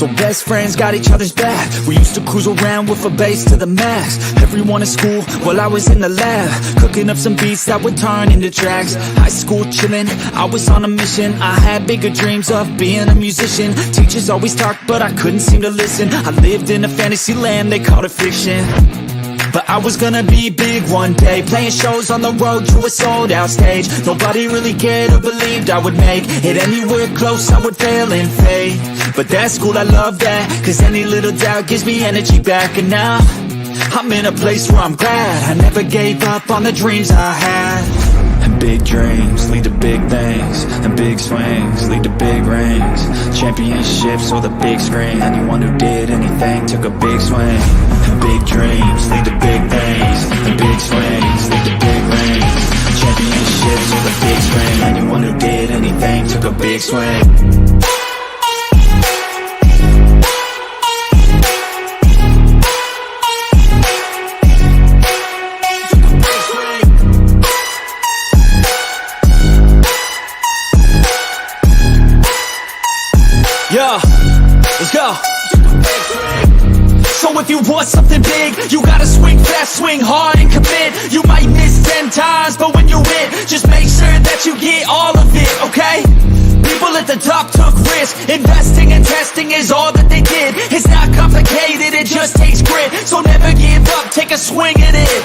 So best friends got each other's back. We used to cruise around with a bass to the max. Everyone in school while I was in the lab, cooking up some beats that would turn into tracks. High school chillin', I was on a mission. I had bigger dreams of being a musician. Teachers always talked but I couldn't seem to listen. I lived in a fantasy land, they called it fiction. But I was gonna be big one day, playing shows on the road to a sold out stage. Nobody really cared or believed I would make it anywhere close, I would fail and fade. But that's cool, I love that, cause any little doubt gives me energy back. And now, I'm in a place where I'm glad I never gave up on the dreams I had. And big dreams lead to big things, and big swings lead to big rings. Championships or the big screen, anyone who did anything took a big swing. And big dreams lead to big things, and big swings lead to big rings. Championships or the big screen, anyone who did anything took a big swing. Yeah, let's go. So if you want something big, you gotta swing fast, swing hard and commit. You might miss 10 times, but when you hit, just make sure that you get all of it, okay? People at the top took risks. Investing and testing is all that they did. It's not complicated, it just takes grit. So never give up, take a swing at it.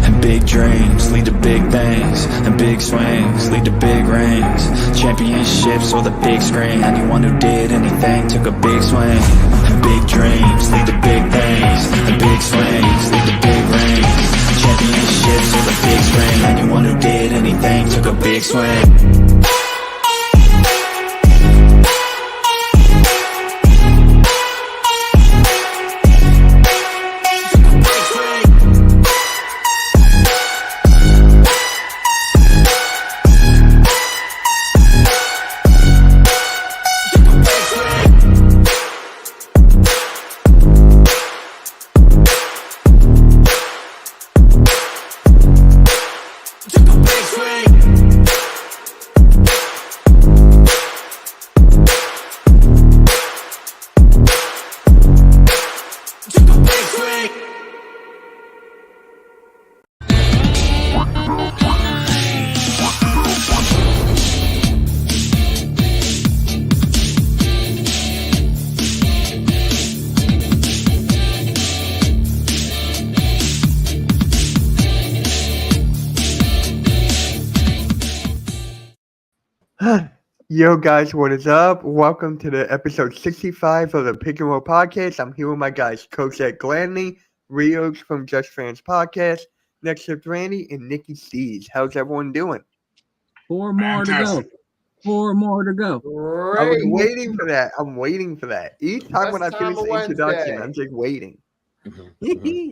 And big dreams lead to big things, and big swings lead to big rings. Championships or the big screen, anyone who did anything took a big swing. And big dreams lead to big things, and big swings lead to big rings. Championships or the big screen, anyone who did anything took a big swing. Yo guys, what is up? Welcome to the episode 65 of the Pick and Roll Podcast. I'm here with my guys, Cosette Gladney, Rios from Just Fans Podcast, next to Randy and Nikki Stees. How's everyone doing? Four more to go. I was waiting for that. I'm waiting for that. Each time when I finish the introduction, I'm just waiting.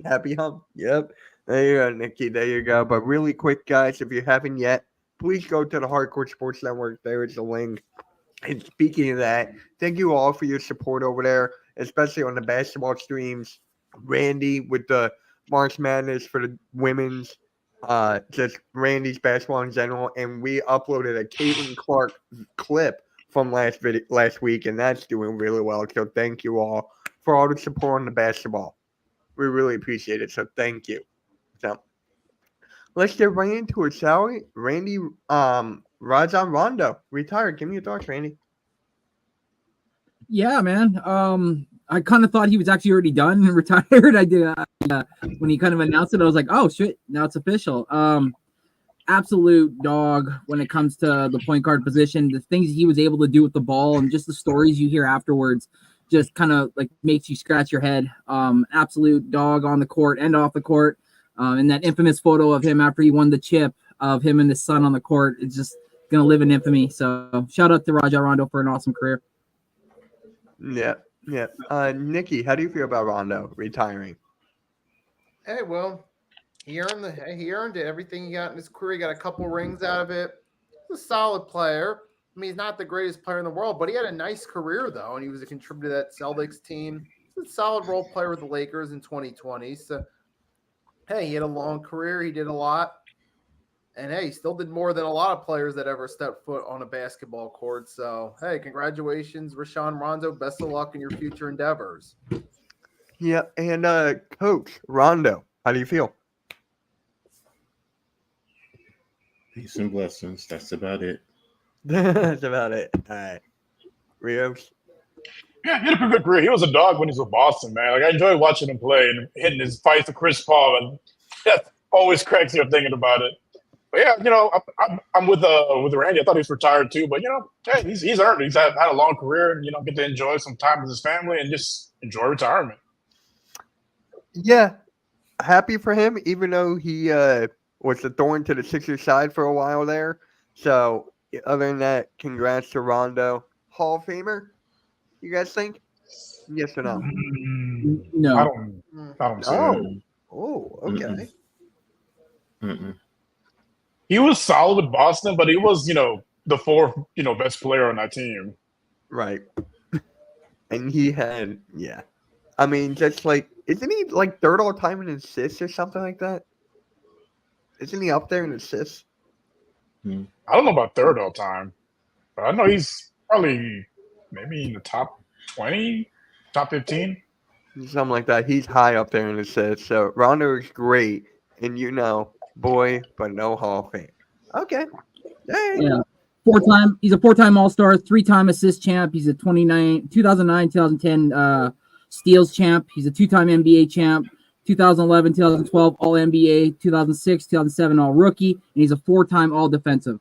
Happy hump. Yep. There you go, Nikki. There you go. But really quick, guys, if you haven't yet, please go to the Hardcore Sports Network. There is a link. And speaking of that, thank you all for your support over there, especially on the basketball streams. Randy with the March Madness for the women's, just Randy's basketball in general. And we uploaded a Caitlin Clark clip from last week, and that's doing really well. So thank you all for all the support on the basketball. We really appreciate it. So thank you. So let's get right into it, shall we? Randy, Rajon Rondo retired. Give me your thoughts, Randy. Yeah, man. I kind of thought he was actually already done and retired. I did when he kind of announced it. I was like, oh shit, now it's official. Absolute dog when it comes to the point guard position. The things he was able to do with the ball and just the stories you hear afterwards just kind of like makes you scratch your head. Absolute dog on the court and off the court. And that infamous photo of him after he won the chip of him and his son on the court is just going to live in infamy. So shout out to Rajon Rondo for an awesome career. Yeah. Nikki, how do you feel about Rondo retiring? Hey, well, he earned it. Everything he got in his career, he got a couple rings out of it. He's a solid player. I mean, he's not the greatest player in the world, but he had a nice career, though, and he was a contributor to that Celtics team. He's a solid role player with the Lakers in 2020. So, hey, he had a long career. He did a lot. And hey, he still did more than a lot of players that ever stepped foot on a basketball court. So, hey, congratulations, Rashawn Rondo. Best of luck in your future endeavors. Yeah, and Coach Rondo, how do you feel? Peace and blessings. That's about it. That's about it. All right. Rios? Yeah, he had a pretty good career. He was a dog when he was with Boston, man. Like I enjoyed watching him play and hitting his fights with Chris Paul, and that always cracks me up thinking about it. But yeah, I'm with Randy. I thought he was retired too, but hey, he's earned it. He's had a long career, and get to enjoy some time with his family and just enjoy retirement. Yeah, happy for him, even though he was a thorn to the Sixers side for a while there. So, other than that, congrats to Rondo. Hall of Famer, you guys think? Yes or no? No. I don't see it. Oh, okay. Mm-mm. He was solid with Boston, but he was, the fourth, best player on that team. Right. And he had, yeah. I mean, just like, isn't he like third all time in assists or something like that? Isn't he up there in assists? I don't know about third all time, but I know he's probably maybe in the top 20, top 15. Something like that. He's high up there in assists. So Rondo is great. And boy, but no Hall of Fame. Okay. Hey. Yeah. He's a four-time All-Star, 3-time assist champ. He's a 2009, 2010 steals champ. He's a 2-time NBA champ, 2011, 2012 All-NBA, 2006, 2007 All-Rookie, and he's a 4-time All-Defensive.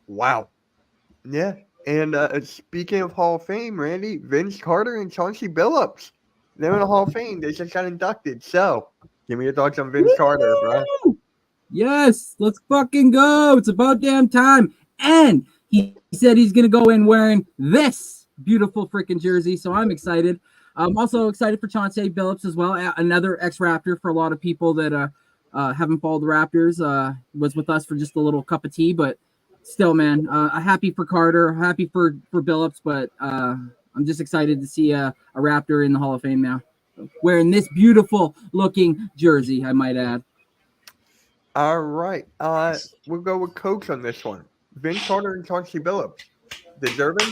Wow. Yeah. And speaking of Hall of Fame, Randy, Vince Carter and Chauncey Billups, they're in the Hall of Fame. They just got inducted. So, give me your thoughts on Vince Carter, bro. Yes, let's fucking go. It's about damn time. And he said he's going to go in wearing this beautiful freaking jersey. So I'm excited. I'm also excited for Chauncey Billups as well. Another ex-Raptor for a lot of people that haven't followed the Raptors. Was with us for just a little cup of tea. But still, man, happy for Carter. Happy for Billups. But I'm just excited to see a Raptor in the Hall of Fame now. Wearing this beautiful looking jersey, I might add. All right. We'll go with Coach on this one. Vince Carter and Chauncey Billups. Deserving?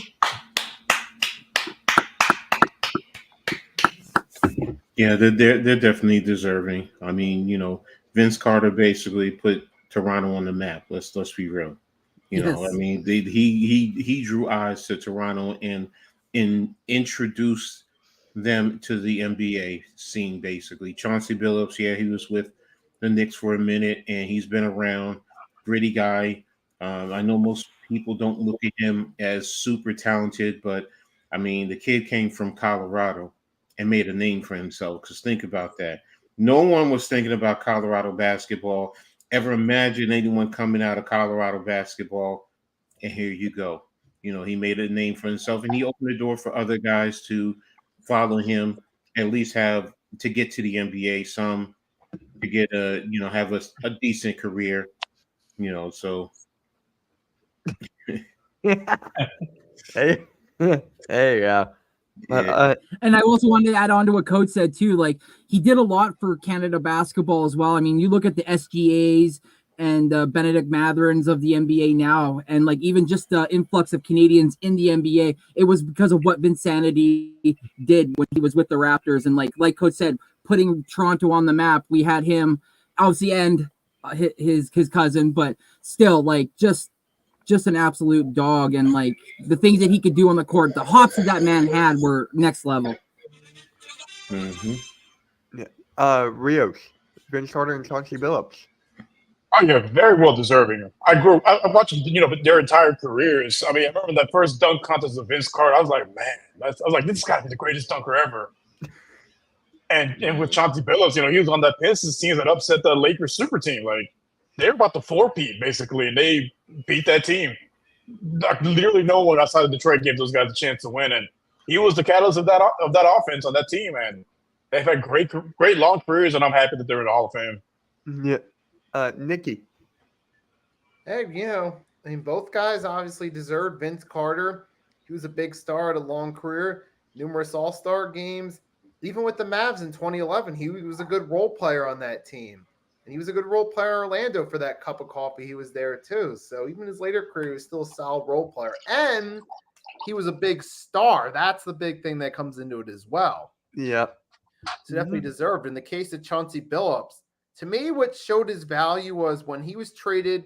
Yeah, they're definitely deserving. I mean, Vince Carter basically put Toronto on the map. Let's be real. I mean, he drew eyes to Toronto and introduced them to the NBA scene. Basically, Chauncey Billups. Yeah, he was with the Knicks for a minute, and he's been around. Gritty guy. I know most people don't look at him as super talented, but I mean, the kid came from Colorado and made a name for himself. Because think about that. No one was thinking about Colorado basketball, ever imagine anyone coming out of Colorado basketball, and here you go. He made a name for himself, and he opened the door for other guys to follow him, at least have to get to the NBA, some to get have a decent career, so. Hey, yeah. And I also wanted to add on to what Coach said too. Like, he did a lot for Canada basketball as well. I mean, you look at the SGAs and Benedict Mathurin's of the NBA now, and like even just the influx of Canadians in the NBA, it was because of what Vinsanity did when he was with the Raptors. And like Coach said, putting Toronto on the map. We had him obviously and his cousin, but still, like, just an absolute dog. And like the things that he could do on the court, the hops that man had were next level. Mm-hmm. Yeah. Rios, Vince Carter and Chauncey Billups. Oh yeah, very well deserving. I watched their entire careers. I mean, I remember that first dunk contest of Vince Carter. I was like, man, I was like, this guy's the greatest dunker ever. And with Chauncey Billups, he was on that Pistons team that upset the Lakers super team. Like, they were about to four-peat basically, and they beat that team. Like, literally, no one outside of Detroit gave those guys a chance to win, and he was the catalyst of that offense on that team. And they've had great long careers, and I'm happy that they're in the Hall of Fame. Yeah. Nikki. Hey, I mean, both guys obviously deserved. Vince Carter, he was a big star, had a long career, numerous All-Star games. Even with the Mavs in 2011, he was a good role player on that team. And he was a good role player in Orlando for that cup of coffee. He was there too. So even his later career, he was still a solid role player. And he was a big star. That's the big thing that comes into it as well. Yep. So definitely deserved. In the case of Chauncey Billups, to me, what showed his value was when he was traded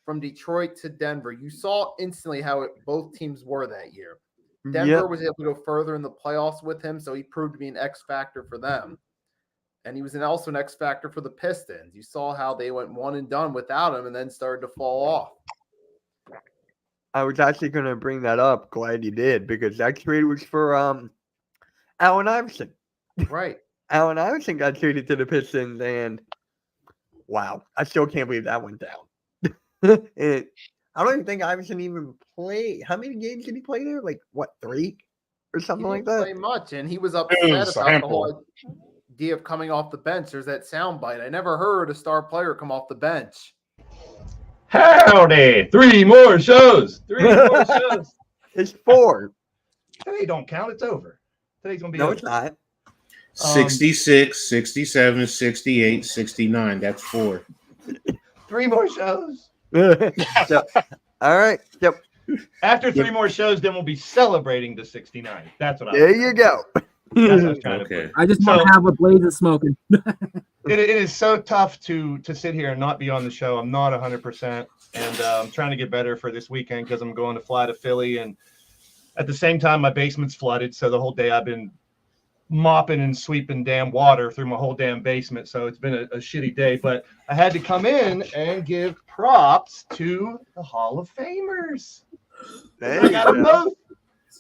from Detroit to Denver. You saw instantly how both teams were that year. Denver was able to go further in the playoffs with him, so he proved to be an X factor for them. And he was also an X factor for the Pistons. You saw how they went one and done without him and then started to fall off. I was actually going to bring that up. Glad you did, because that trade was for Allen Iverson. Right. Allen Iverson got traded to the Pistons, and wow, I still can't believe that went down. I don't even think Iverson even played. How many games did he play there? Like, what, 3 or something like that? Play much, and he was upset about the whole idea of coming off the bench. There's that soundbite. I never heard a star player come off the bench. Howdy! 3 more shows. 3 more shows. It's 4. Today don't count. It's over. Today's going to be over. No, it's not. 66, 67, 68, 69. That's 4. 3 more shows. So, all right. So, After 3 more shows, then we'll be celebrating the 69. That's what there you go. that's what I was trying to put. I just want to have what Blaze is smoking. It is so tough to sit here and not be on the show. I'm not 100%, and I'm trying to get better for this weekend because I'm going to fly to Philly, and at the same time, my basement's flooded. So the whole day I've been mopping and sweeping damn water through my whole damn basement. So it's been a shitty day, but I had to come in and give props to the Hall of Famers. I got them both.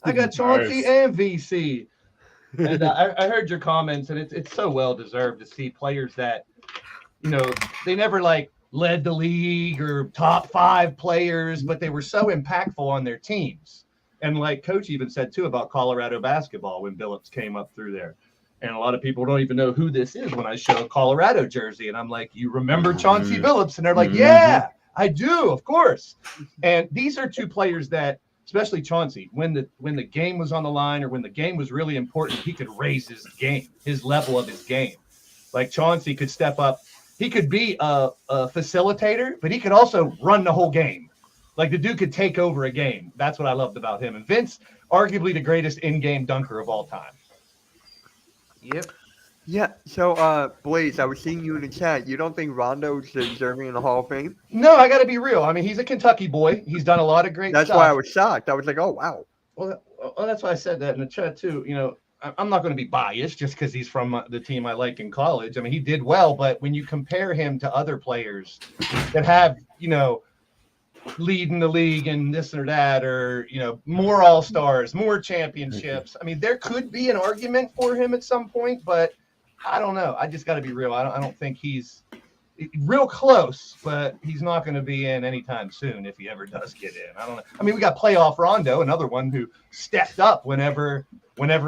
I got Chauncey and VC. And I heard your comments, and it's so well deserved to see players that, they never like led the league or top 5 players, but they were so impactful on their teams. And like Coach even said too about Colorado basketball when Billups came up through there. And a lot of people don't even know who this is when I show a Colorado jersey. And I'm like, you remember Chauncey Billups? And they're like, yeah, I do, of course. And these are 2 players that, especially Chauncey, when the game was on the line or when the game was really important, he could raise his level of his game. Like Chauncey could step up. He could be a facilitator, but he could also run the whole game. Like the dude could take over a game. That's what I loved about him. And Vince, arguably the greatest in-game dunker of all time. Yep. Yeah. So, Blaze, I was seeing you in the chat. You don't think Rondo's deserving in the Hall of Fame? No, I got to be real. I mean, he's a Kentucky boy. He's done a lot of great stuff. That's why I was shocked. I was like, oh, wow. Well, that's why I said that in the chat too. I'm not going to be biased just because he's from the team I liked in college. I mean, he did well, but when you compare him to other players that have, leading the league and this or that, or more all-stars, more championships, I mean, there could be an argument for him at some point, but I don't know. I just got to be real. I don't think he's real close, but he's not going to be in anytime soon if he ever does get in. I don't know. I mean, we got playoff Rondo, another one who stepped up whenever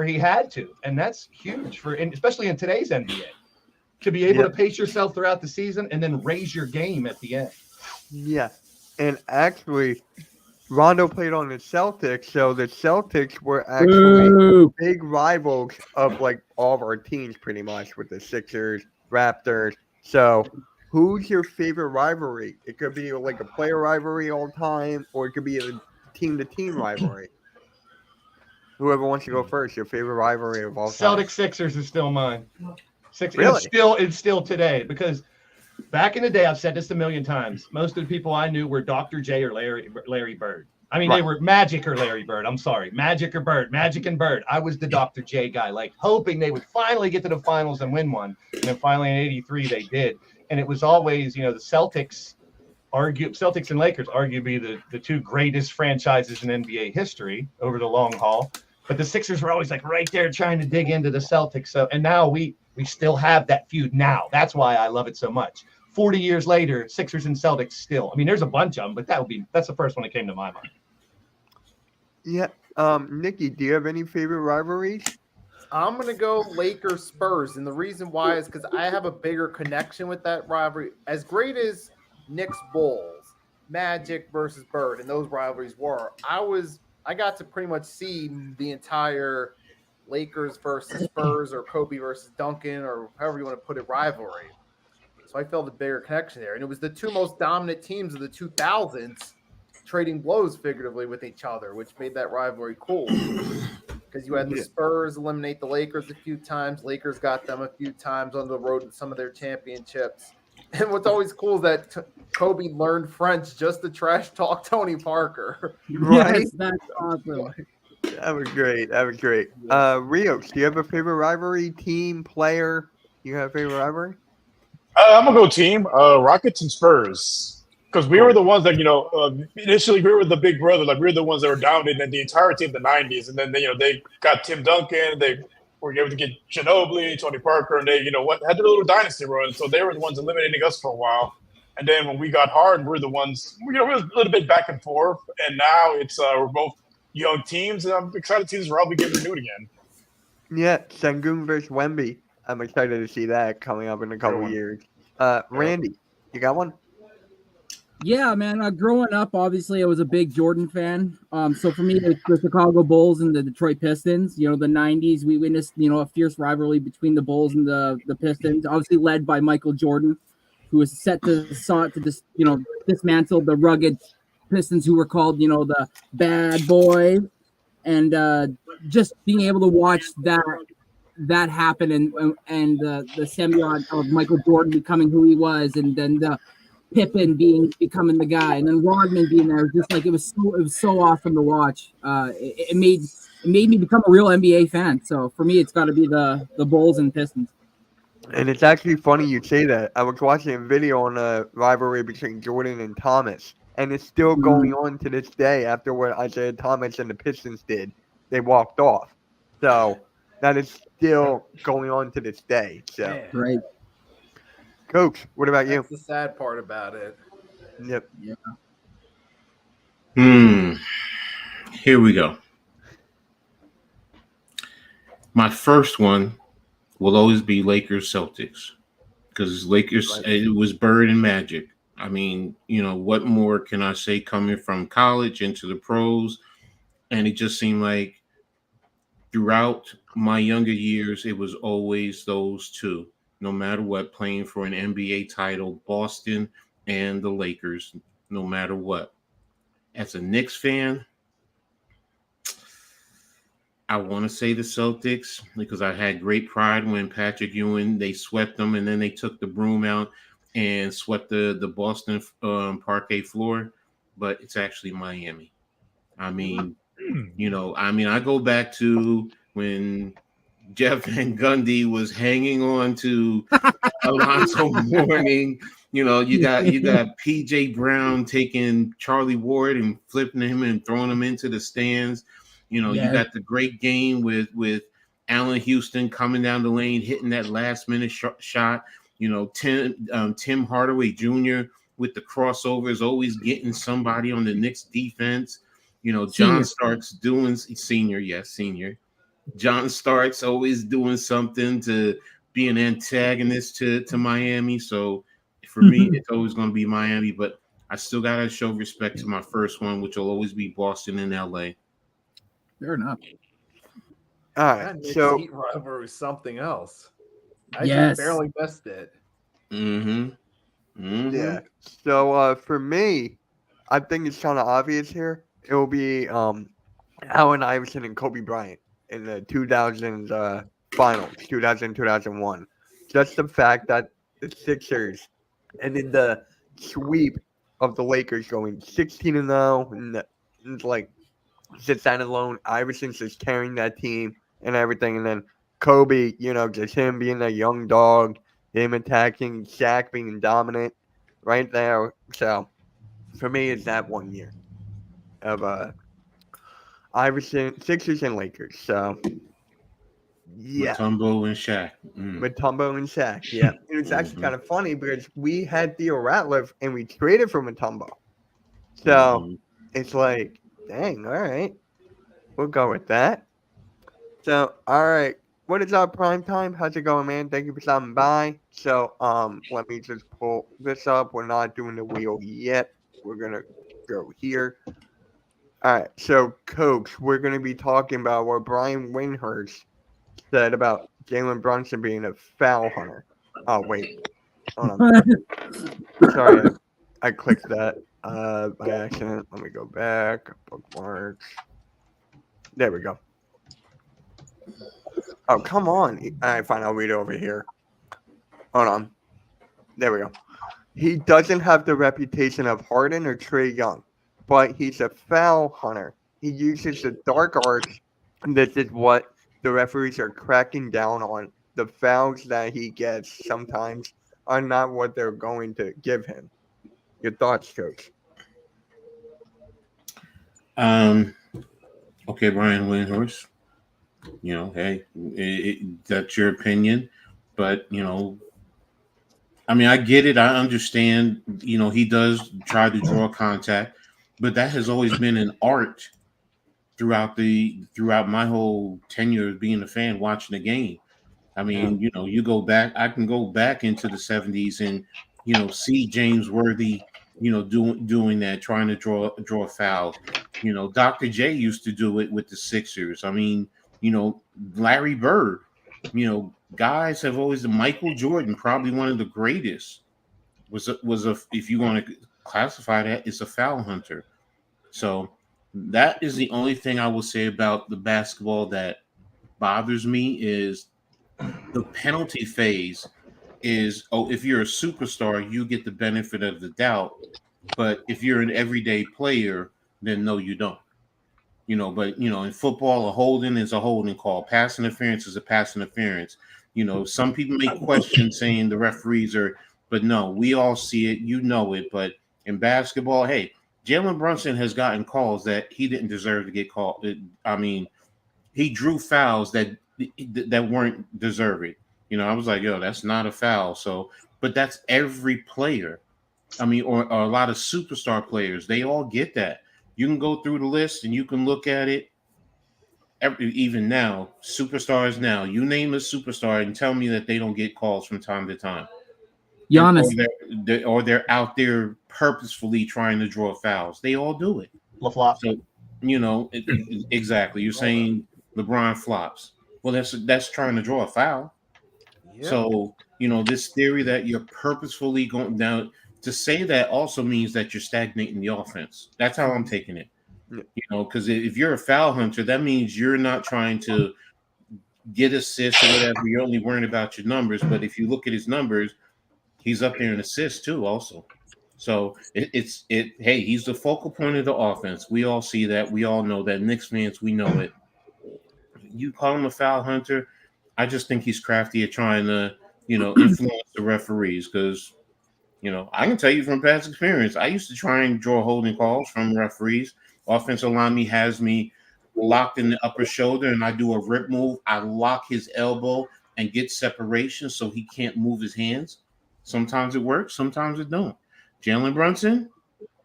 he had to, and that's huge especially in today's NBA, to be able to pace yourself throughout the season and then raise your game at the end. Yeah. And actually, Rondo played on the Celtics, so the Celtics were actually big rivals of like all of our teams pretty much, with the Sixers, Raptors. So who's your favorite rivalry? It could be like a player rivalry all time, or it could be a team-to-team rivalry. Whoever wants to go first, your favorite rivalry of all time. Celtics Sixers is still mine. Really? It's still today, because back in the day, I've said this a million times, most of the people I knew were Dr. J or Larry Bird. I mean, They were Magic or Larry Bird. I'm sorry. Magic or Bird. Magic and Bird. I was the Dr. J guy, like hoping they would finally get to the finals and win one. And then finally in '83, they did. And it was always, the Celtics and Lakers, arguably the 2 greatest franchises in NBA history over the long haul. But the Sixers were always like right there trying to dig into the Celtics. So, and now we still have that feud now. That's why I love it so much. 40 years later, Sixers and Celtics still. I mean, there's a bunch of them, but that's the first one that came to my mind. Yeah. Nikki, do you have any favorite rivalries? I'm going to go Lakers Spurs. And the reason why is because I have a bigger connection with that rivalry. As great as Knicks Bulls, Magic versus Bird, and those rivalries were, I got to pretty much see the entire Lakers versus Spurs or Kobe versus Duncan or however you want to put it rivalry. So I felt a bigger connection there. And it was the two most dominant teams of the 2000s trading blows figuratively with each other, which made that rivalry cool. Because you had the Spurs eliminate the Lakers a few times. Lakers got them a few times on the road to some of their championships. And what's always cool is that Kobe learned French just to trash talk Tony Parker. Right? Yes, that's awesome. That was great. That was great. Rios, do you have a favorite rivalry, team, player? You have a favorite rivalry? I'm gonna go team. Rockets and Spurs, because we were the ones that initially we were the big brother. Like we were the ones that were dominating the entirety of the '90s, and then they got Tim Duncan. They were able to get Ginobili, Tony Parker, and they had their little dynasty run. So they were the ones eliminating us for a while. And then when we got hard, we're the ones. We were a little bit back and forth, and now it's we're both young teams, and I'm excited to see this rivalry get renewed again. Yeah, Sengun versus Wemby. I'm excited to see that coming up in a couple years. Randy, you got one? Yeah, man. Growing up, obviously, I was a big Jordan fan. So for me, it's the Chicago Bulls and the Detroit Pistons. The 90s, we witnessed, a fierce rivalry between the Bulls and the Pistons, obviously led by Michael Jordan, who was set to dismantle the rugged Pistons who were called, the bad boys. And just being able to watch that happen and the symbiote of Michael Jordan becoming who he was, and then the Pippen becoming the guy, and then Rodman being there, just like it was so awesome to watch. It made me become a real NBA fan. So for me, it's got to be the Bulls and Pistons. And it's actually funny you say that. I was watching a video on a rivalry between Jordan and Thomas, and it's still going on to this day after what Isaiah Thomas and the Pistons did. They walked off. So that is still going on to this day. So Right. Coach, what about you? That's the sad part about it. Yep. Here we go. My first one will always be Lakers Celtics, because Lakers, it was Bird and Magic. I mean, what more can I say coming from college into the pros? And it just seemed like throughout my younger years, it was always those two, no matter what, playing for an NBA title, Boston and the Lakers, no matter what. As a Knicks fan, I want to say the Celtics, because I had great pride when Patrick Ewing, they swept them, and then they took the broom out and swept the Boston parquet floor. But it's actually Miami. I mean, I go back to when Jeff Van Gundy was hanging on to Alonzo Mourning. You got PJ Brown taking Charlie Ward and flipping him and throwing him into the stands. You got the great game with Allen Houston coming down the lane, hitting that last minute shot. Tim Hardaway Jr. with the crossovers, always getting somebody on the Knicks defense. John Starks doing senior. John Starks always doing something to be an antagonist to Miami. So for me, it's always going to be Miami, but I still got to show respect to my first one, which will always be Boston and LA. Fair enough. All right. So Heat rivalry was something else. I Yes. just barely missed it. yeah. So for me, I think it's kind of obvious here. It will be Allen Iverson and Kobe Bryant in the 2000s finals, 2000-2001. Just the fact that the Sixers and in the sweep of the Lakers going 16-0, and it's like just that alone, Iverson's just carrying that team and everything, and then Kobe, just him being a young dog, him attacking, Shaq being dominant right there. So for me, it's that 1 year of Iverson, Sixers and Lakers. So yeah, Mutombo and Shaq. Mutombo and Shaq. Yeah, it was actually kind of funny because we had Theo Ratliff and we traded for Mutombo. So it's like, dang, all right, we'll go with that. So all right, what is our prime time? How's it going, man? Thank you for stopping by. So let me just pull this up. We're not doing the wheel yet. We're gonna go here. All right, so Coach, we're gonna be talking about what Brian Windhorst said about Jalen Brunson being a foul hunter. Oh wait, Hold on. Sorry, I clicked that by accident. Let me go back. Bookmarks. There we go. Oh, come on. All right, fine. I'll read it over here. Hold on. There we go. He doesn't have the reputation of Harden or Trae Young, but he's a foul hunter. He uses the dark arts, and this is what the referees are cracking down on. The fouls that he gets sometimes are not what they're going to give him. Your thoughts, Coach? Okay, Brian Windhorst. Hey, that's your opinion, but I mean, I get it. I understand. He does try to draw contact, but that has always been an art throughout my whole tenure of being a fan, watching the game. I mean, you go back. I can go back into the 70s and see James Worthy, doing that, trying to draw fouls. Dr. J used to do it with the Sixers. I mean, Larry Bird. Guys have always. Michael Jordan, probably one of the greatest, was if you want to classify that, it's a foul hunter. So that is the only thing I will say about the basketball that bothers me is the penalty phase. If you're a superstar, you get the benefit of the doubt, but if you're an everyday player, then no, you don't. But in football, a holding is a holding call. Pass interference is a pass interference. Some people may question saying the referees but no, we all see it, it. But in basketball, hey, Jalen Brunson has gotten calls that he didn't deserve to get called. I mean, he drew fouls that weren't deserving. I was like, yo, that's not a foul. So, but that's every player. I mean, or a lot of superstar players, they all get that. You can go through the list and you can look at it. Even now, superstars now, you name a superstar and tell me that they don't get calls from time to time. Giannis. Or they're out there purposefully trying to draw fouls. They all do it. LaFlop. So, exactly. You're saying LeBron flops. Well, that's trying to draw a foul. Yep. So, this theory that you're purposefully going down to say that also means that you're stagnating the offense. That's how I'm taking it. Because if you're a foul hunter, that means you're not trying to get assists or whatever. You're only worrying about your numbers. But if you look at his numbers, he's up there in assists too, also. So hey, he's the focal point of the offense. We all see that. We all know that. Knicks fans, we know it. You call him a foul hunter. I just think he's crafty at trying to, influence the referees because, I can tell you from past experience, I used to try and draw holding calls from referees. Offensive lineman has me locked in the upper shoulder and I do a rip move. I lock his elbow and get separation so he can't move his hands. Sometimes it works, sometimes it don't. Jalen Brunson,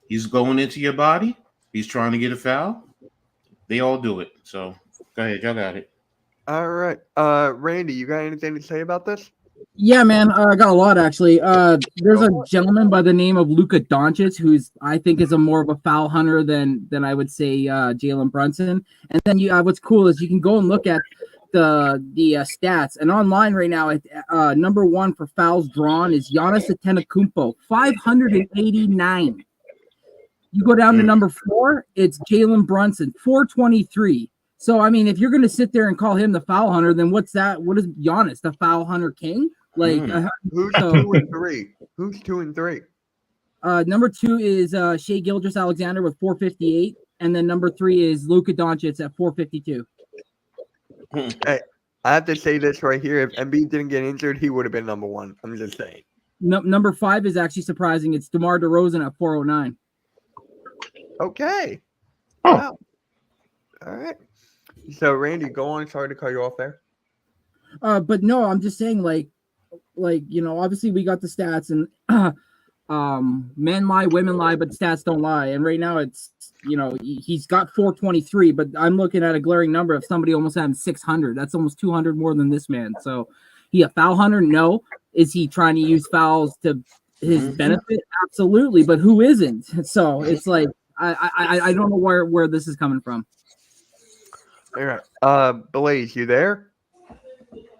he's going into your body. He's trying to get a foul. They all do it. So go ahead, y'all got it. All right. Randy, you got anything to say about this? Yeah, man, I got a lot actually. There's a gentleman by the name of Luka Doncic, who's I think is a more of a foul hunter than I would say Jalen Brunson. And then what's cool is you can go and look at the stats. And online right now, number one for fouls drawn is Giannis Antetokounmpo, 589. You go down to number 4, it's Jalen Brunson, 423. So, I mean, if you're going to sit there and call him the foul hunter, then what's that? What is Giannis, the foul hunter king? Like, who's 2 and 3? Who's 2 and 3? Number 2 is Shai Gilgeous-Alexander with 458, and then number 3 is Luka Doncic at 452. Hey, I have to say this right here. If Embiid didn't get injured, he would have been number 1. I'm just saying. Number 5 is actually surprising. It's DeMar DeRozan at 409. Okay. Oh. Wow. All right. So, Randy, go on. Sorry to cut you off there. But no, I'm just saying, like obviously we got the stats, and men lie, women lie, but stats don't lie. And right now it's he's got 423, but I'm looking at a glaring number of somebody almost having 600. That's almost 200 more than this man. So, he a foul hunter? No. Is he trying to use fouls to his benefit? Absolutely. But who isn't? So it's like I don't know where this is coming from. All right. Blaze, you there?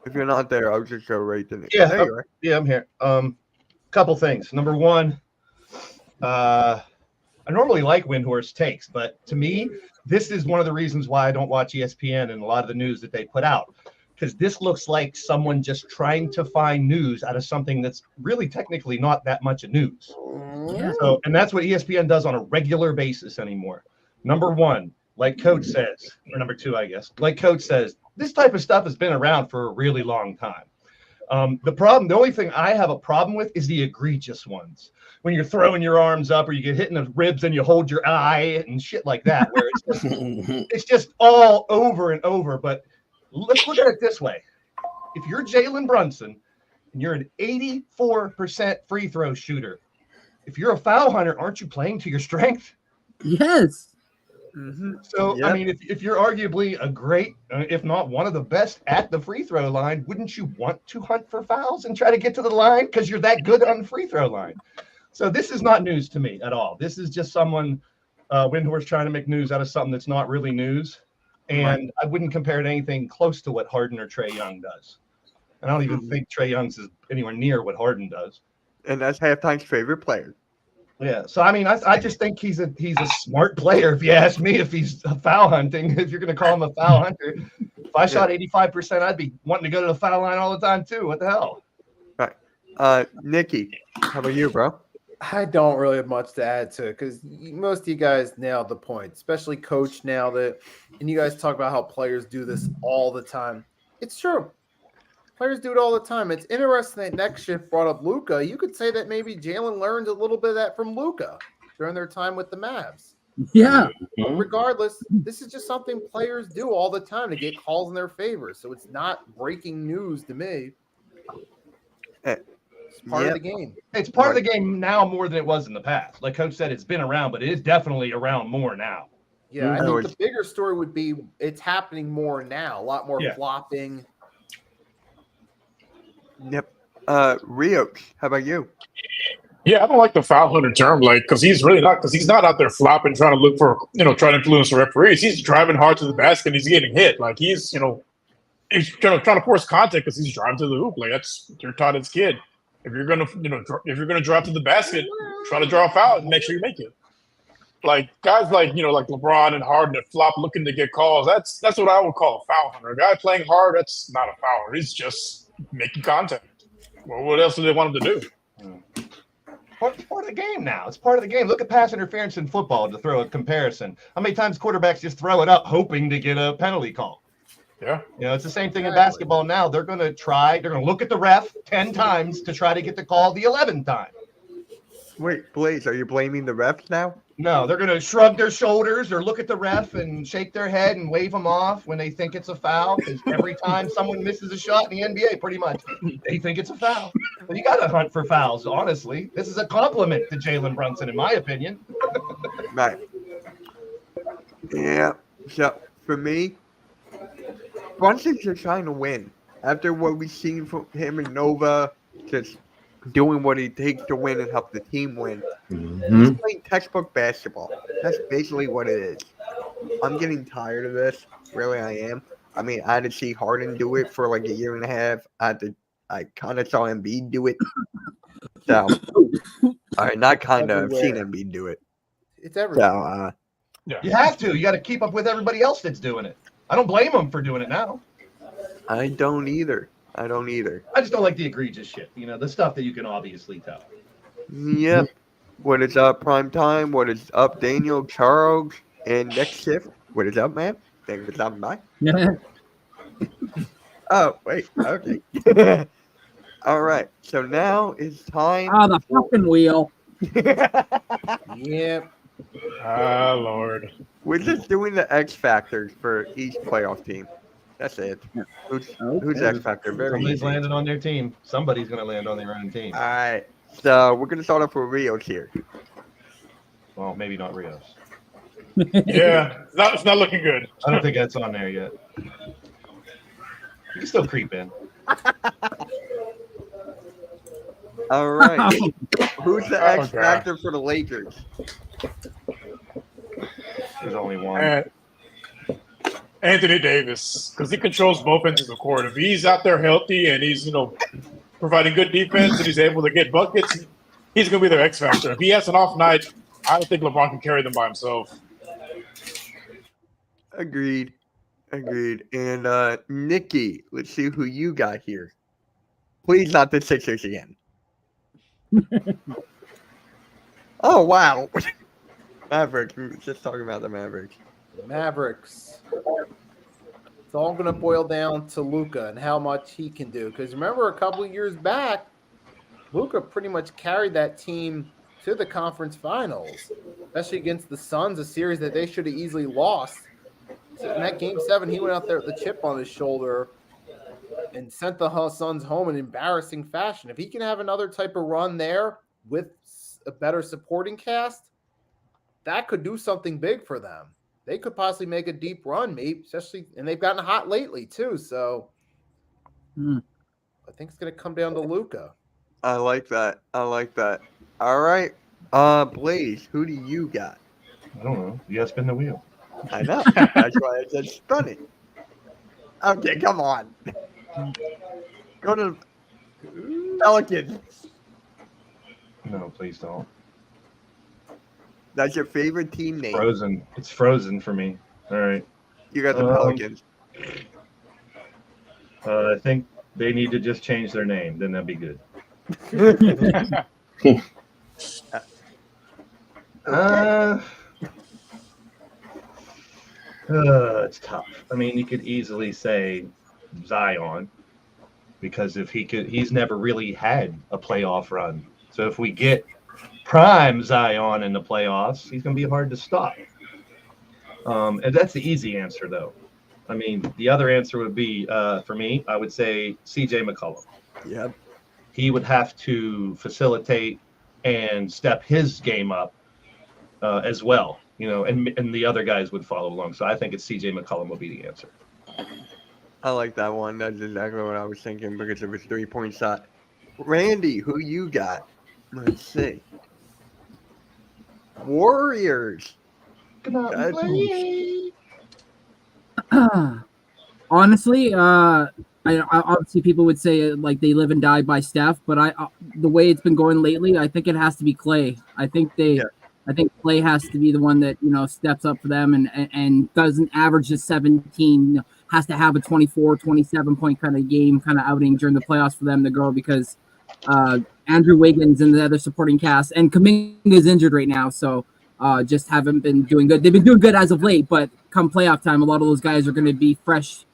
If you're not there, I'll just go right to the. Yeah, I'm here. Couple things. Number one, I normally like Windhorst takes, but to me, this is one of the reasons why I don't watch ESPN and a lot of the news that they put out. Because this looks like someone just trying to find news out of something that's really technically not that much of news. Yeah. So, and that's what ESPN does on a regular basis anymore. Number one, like Coach says, or number two, I guess, like Coach says, this type of stuff has been around for a really long time. The only thing I have a problem with is the egregious ones. When you're throwing your arms up or you get hit in the ribs and you hold your eye and shit like that, where it's just all over and over. But let's look at it this way. If you're Jalen Brunson and you're an 84% free throw shooter, if you're a foul hunter, aren't you playing to your strength? Yes. So, Yep. I mean, if you're arguably a great, if not one of the best at the free throw line, wouldn't you want to hunt for fouls and try to get to the line because you're that good on the free throw line? So this is not news to me at all. This is just someone, Windhorst trying to make news out of something that's not really news. And I wouldn't compare it to anything close to what Harden or Trae Young does. And I don't even think Trae Young's is anywhere near what Harden does. And that's halftime's favorite player. Yeah, so I mean, I just think he's a smart player. If you ask me, if he's foul hunting, if you're going to call him a foul hunter, if I shot 85%, I'd be wanting to go to the foul line all the time too. What the hell? Right. Nikki, how about you, bro? I don't really have much to add to it because most of you guys nailed the point, especially Coach nailed it. And you guys talk about how players do this all the time. It's true. Players do it all the time. It's interesting that Next Shift brought up Luka. You could say that maybe Jalen learned a little bit of that from Luka during their time with the Mavs. Yeah. But regardless, this is just something players do all the time to get calls in their favor. So it's not breaking news to me. It's part of the game. It's part of the game now more than it was in the past. Like Coach said, it's been around, but it is definitely around more now. Yeah, I think the bigger story would be it's happening more now. A lot more flopping. Yep. Rios, how about you? Yeah, I don't like the foul hunter term, like, because he's not out there flopping, trying to look for, trying to influence the referees. He's driving hard to the basket and he's getting hit. Like, he's trying to force contact because he's driving to the hoop. Like, that's you're taught as a kid. If you're gonna drive to the basket, try to draw a foul and make sure you make it. Like guys like like LeBron and Harden that flop looking to get calls. That's what I would call a foul hunter. A guy playing hard, that's not a fouler. He's just making contact. Well, what else do they want him to do? It's part of the game now. It's part of the game. Look at pass interference in football to throw a comparison. How many times quarterbacks just throw it up hoping to get a penalty call? Yeah. It's the same thing in basketball now. They're going to look at the ref 10 times to try to get the call the 11th time. Wait, Blaze, are you blaming the refs now? No, they're going to shrug their shoulders or look at the ref and shake their head and wave them off when they think it's a foul. Because every time someone misses a shot in the NBA, pretty much, they think it's a foul. But you got to hunt for fouls, honestly. This is a compliment to Jalen Brunson, in my opinion. Right. Yeah. So, for me, Brunson's just trying to win. After what we've seen from him and Nova, just doing what he takes to win and help the team win. He's playing textbook basketball. That's basically what it is. I'm getting tired of this. Really, I am. I mean, I had to see Harden do it for like a year and a half. I kind of saw Embiid do it. So, all right, not kind of. I've seen Embiid do it. It's everywhere. So, You have to. You got to keep up with everybody else that's doing it. I don't blame them for doing it now. I don't either. I just don't like the egregious shit. The stuff that you can obviously tell. Yep. What is up, Prime Time? What is up, Daniel, Charles, and Next Shift? What is up, man? Thank you for stopping by. Yeah. Oh, wait. Okay. All right. So now it's time. Oh, the fucking wheel. Yep. Ah, Lord. We're just doing the X factors for each playoff team. That's it. Who's X factor? Very Somebody's easy. landing on their team. Somebody's going to land on their own team. All right. So we're gonna start off with Rios here. Well, maybe not Rios. Yeah, it's not looking good. I don't think that's on there yet. You can still creep in. All right. Who's the X God. factor for the Lakers? There's only one. Anthony Davis, because he controls both ends of the court. If he's out there healthy and he's providing good defense, and he's able to get buckets, he's going to be their X factor. If he has an off night, I don't think LeBron can carry them by himself. Agreed. And Nikki, let's see who you got here. Please not the Sixers again. Oh wow. Mavericks. We were just talking about the Mavericks. Mavericks. It's all going to boil down to Luka and how much he can do. Because remember, a couple of years back, Luka pretty much carried that team to the conference finals, especially against the Suns, a series that they should have easily lost. So in that Game 7, he went out there with the chip on his shoulder and sent the Suns home in embarrassing fashion. If he can have another type of run there with a better supporting cast, that could do something big for them. They could possibly make a deep run, maybe, especially, and they've gotten hot lately too. So I think it's going to come down to Luka. I like that. All right. Blaze, who do you got? I don't know. You got to spin the wheel. I know. That's why I said spun it. Okay, come on. Go to Pelicans. No, please don't. That's your favorite team name. Frozen. It's Frozen for me. All right. You got the Pelicans. I think they need to just change their name. Then that'd be good. It's tough. I mean, you could easily say Zion, because he's never really had a playoff run. So if we get prime Zion in the playoffs, he's going to be hard to stop. And that's the easy answer, though. I mean, the other answer would be, for me, I would say CJ McCollum. Yep. He would have to facilitate and step his game up as well, and the other guys would follow along. So I think it's CJ McCollum will be the answer. I like that one. That's exactly what I was thinking because of his 3-point shot. Randy, who you got? Let's see. Warriors. Honestly, I obviously people would say like they live and die by Steph, but the way it's been going lately, I think it has to be Clay. I think Clay has to be the one that steps up for them and doesn't average just 17. Has to have a 24, 27 point kind of game, kind of outing during the playoffs for them to go, because Andrew Wiggins and the other supporting cast, and Kuminga is injured right now, so just haven't been doing good. They've been doing good as of late, but come playoff time, a lot of those guys are going to be fresh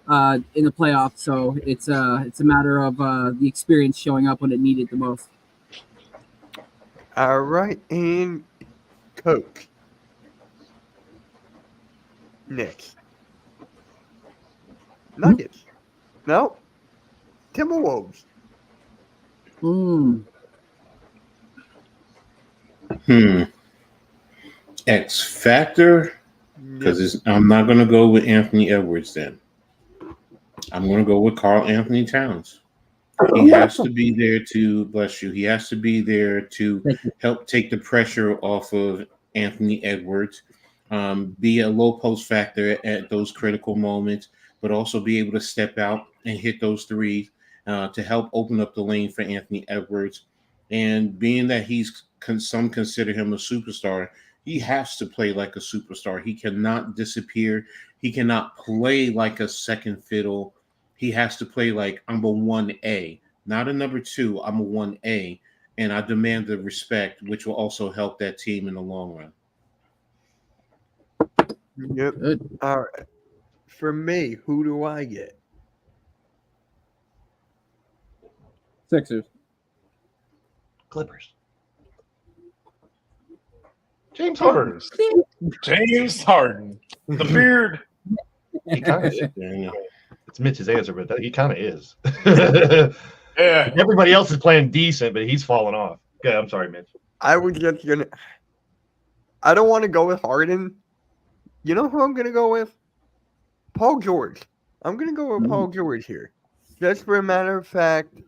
in the playoffs. So it's a matter of the experience showing up when it needed the most. All right, and Coach Knicks. Nuggets. No. Timberwolves. X Factor, because I'm not going to go with Anthony Edwards then. I'm going to go with Karl Anthony Towns. He has to be there to, bless you, he has to be there to help take the pressure off of Anthony Edwards, be a low post factor at those critical moments, but also be able to step out and hit those threes to help open up the lane for Anthony Edwards. And being that some consider him a superstar, he has to play like a superstar. He cannot disappear. He cannot play like a second fiddle. He has to play like I'm a 1A, not a number 2. I'm a 1A, and I demand the respect, which will also help that team in the long run. Yep. All right. For me, who do I get? Sixers. Clippers. James Harden. James Harden. The beard. He kind of it's Mitch's answer, but he kind of is. Yeah. Everybody else is playing decent, but he's falling off. Okay, I'm sorry, Mitch. I don't want to go with Harden. You know who I'm going to go with? Paul George. I'm going to go with Paul George here. Just for a matter of fact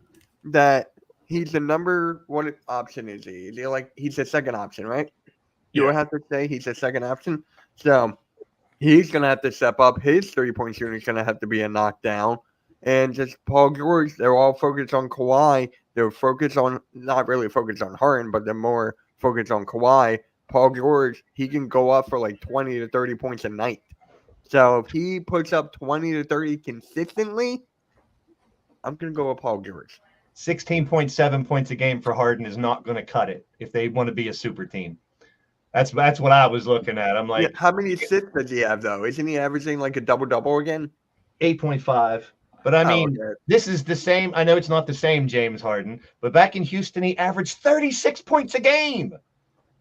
that he's the number one option, is he? He's the second option, right? You would have to say he's the second option. So he's going to have to step up. His 3-point shooting is going to have to be a knockdown. and just Paul George. They're all focused on Kawhi. They're focused on not really focused on Harden, but they're more focused on Kawhi. Paul George, he can go up for like 20 to 30 points a night. So if he puts up 20 to 30 consistently, I'm going to go with Paul George. 16.7 points a game for Harden is not going to cut it if they want to be a super team. That's what I was looking at. I'm like, Yeah, how many assists does he have, though? Isn't he averaging like a double-double again? 8.5. But I mean, this is the same. I know it's not the same James Harden, but back in Houston, he averaged 36 points a game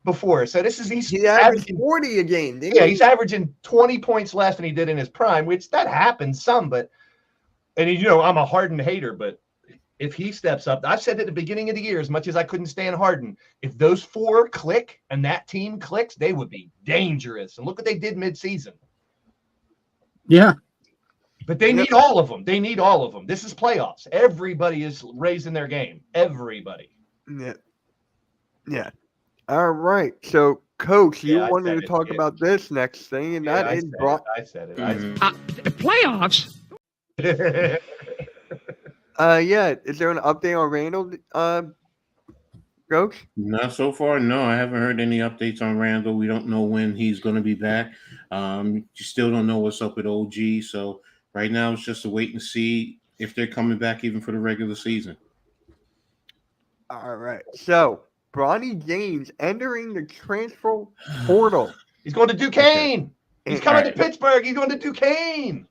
before. So he averaged 40 a game. He's averaging 20 points less than he did in his prime, which that happens some. But and I'm a Harden hater, but if he steps up, I've said at the beginning of the year, as much as I couldn't stand Harden, if those four click and that team clicks, they would be dangerous. And look what they did midseason. Yeah. But they need all of them. They need all of them. This is playoffs. Everybody is raising their game. Everybody. Yeah. All right. So, Coach, you wanted to talk about this next thing, and that is I said it. Playoffs? Is there an update on Randall, Coach? Not so far. No, I haven't heard any updates on Randall. We don't know when he's going to be back. You still don't know what's up with OG. So right now it's just a wait and see if they're coming back even for the regular season. All right. So Bronny James entering the transfer portal. He's going to Duquesne. He's coming to Pittsburgh. He's going to Duquesne.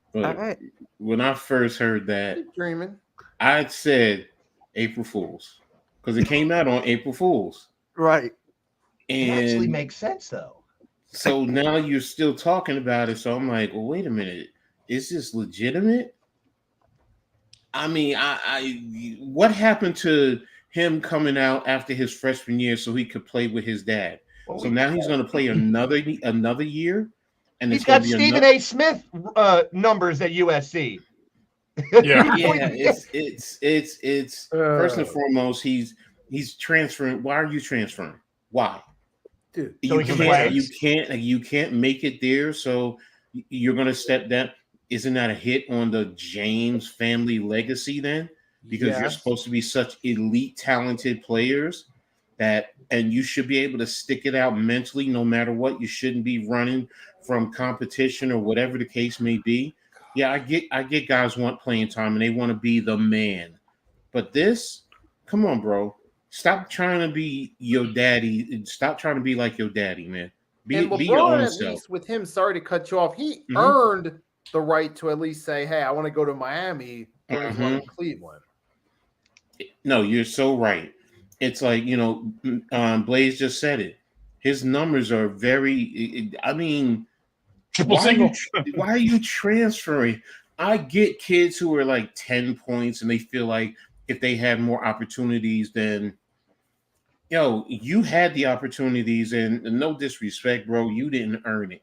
When I first heard that, dreaming, I said April Fools because it came out on April Fools. Right. And it actually makes sense, though. So now you're still talking about it. So I'm like, well, wait a minute. Is this legitimate? I mean, what happened to him coming out after his freshman year so he could play with his dad? Well, so now he's going to play another year, and he's got Stephen A. Smith numbers at USC. It's first and foremost he's transferring. Why are you transferring? Why? Dude, you can't make it there, so you're going to step down. Isn't that a hit on the James family legacy then? Because you're supposed to be such elite, talented players and you should be able to stick it out mentally no matter what. You shouldn't be running from competition or whatever the case may be. Yeah, I get guys want playing time and they want to be the man. But this, come on, bro. Stop trying to be your daddy. Stop trying to be like your daddy, man. Be your own at self. least with him, sorry to cut you off, he earned the right to at least say, hey, I want to go to Miami or Cleveland. No, you're so right. It's like, Blaze just said it. His numbers are very, I mean, why are you transferring? I get kids who are like 10 points and they feel like if they had more opportunities, then, you had the opportunities and no disrespect, bro, you didn't earn it.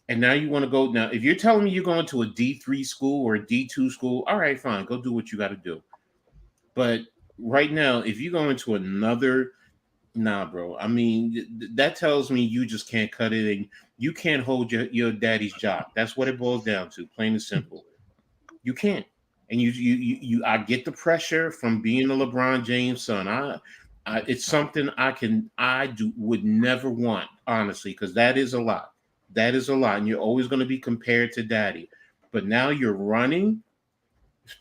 And now you want to go. Now, if you're telling me you're going to a D3 school or a D2 school, all right, fine. Go do what you got to do. But right now, if you go into another, nah, bro. I mean, that tells me you just can't cut it and you can't hold your daddy's job. That's what it boils down to, plain and simple. You can't. And I get the pressure from being a LeBron James son. It's something would never want, honestly, because that is a lot. That is a lot, and you're always going to be compared to daddy. But now you're running.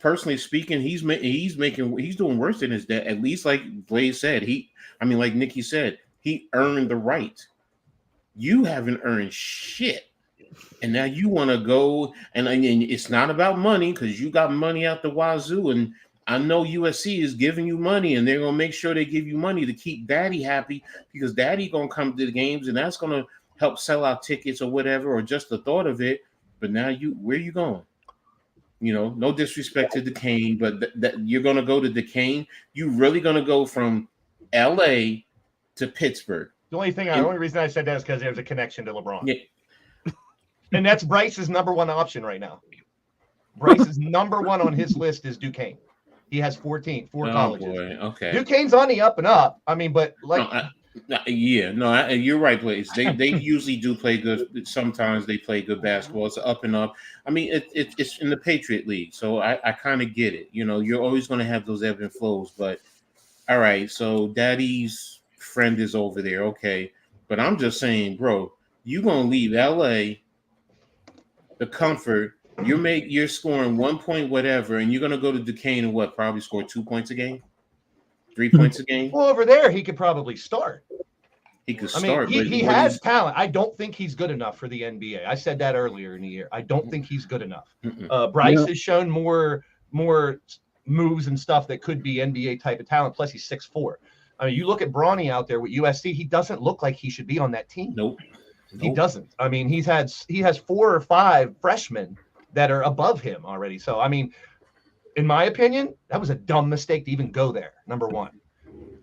Personally speaking, he's doing worse than his dad. At least, like Blaze said, like Nikki said, he earned the right. You haven't earned shit, and now you want to go and it's not about money because you got money out the wazoo, and I know USC is giving you money, and they're gonna make sure they give you money to keep daddy happy because daddy gonna come to the games, and that's gonna help sell out tickets or whatever, or just the thought of it. But now where are you going? No disrespect to Duquesne, but that you're going to go to Duquesne. You really going to go from LA to Pittsburgh? The only reason I said that is because there's a connection to LeBron. Yeah. And that's Bryce's number one option right now. Bryce's number one on his list is Duquesne. He has 4 colleges. Boy. Okay. Duquesne's on the up and up. I mean, but Yeah, no, you're right, Blaze. They usually do play good. Sometimes they play good basketball. It's up and up. I mean, it's in the Patriot League, so I kind of get it. You know, you're always going to have those ebb and flows. But all right, so Daddy's friend is over there, okay. But I'm just saying, bro, you gonna leave LA, the comfort. You're scoring 1 point, whatever, and you're gonna go to Duquesne and what? Probably score 2 points a game, 3 points a game. Well, over there, he could probably start. He could start. He has talent. I don't think he's good enough for the NBA. I said that earlier in the year. I don't think he's good enough. Bryce has shown more moves and stuff that could be NBA type of talent. Plus, he's 6'4". I mean, you look at Bronny out there with USC. He doesn't look like he should be on that team. Nope. He doesn't. I mean, he has 4 or 5 freshmen that are above him already. So, I mean, in my opinion, that was a dumb mistake to even go there. Number one.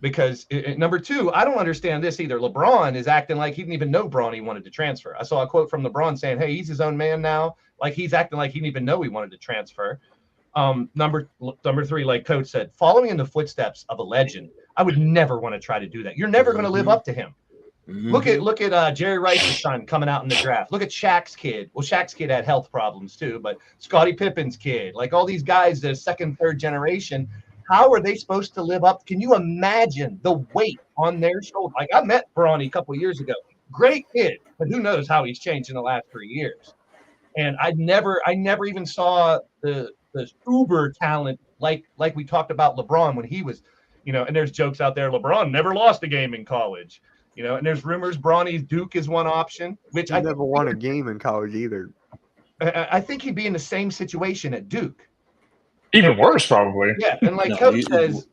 Because number two, I don't understand this either. LeBron is acting like he didn't even know Bronny wanted to transfer. I saw a quote from LeBron saying, hey, he's his own man now. Like he's acting like he didn't even know he wanted to transfer. Number three, like Coach said, following in the footsteps of a legend, I would never want to try to do that. You're never going to live up to him. Look at Jerry Rice's son coming out in the draft. Look at Shaq's kid. Well, Shaq's kid had health problems too, but Scottie Pippen's kid, like all these guys, the second, third generation, how are they supposed to live up? Can you imagine the weight on their shoulder? Like I met Bronny a couple of years ago. Great kid, but who knows how he's changed in the last 3 years. And I never even saw the uber talent like we talked about LeBron when he was, and there's jokes out there, LeBron never lost a game in college, and there's rumors Bronny's Duke is one option, which I never won a game in college either. I think he'd be in the same situation at Duke. Even worse, probably. Yeah, and like Coach says,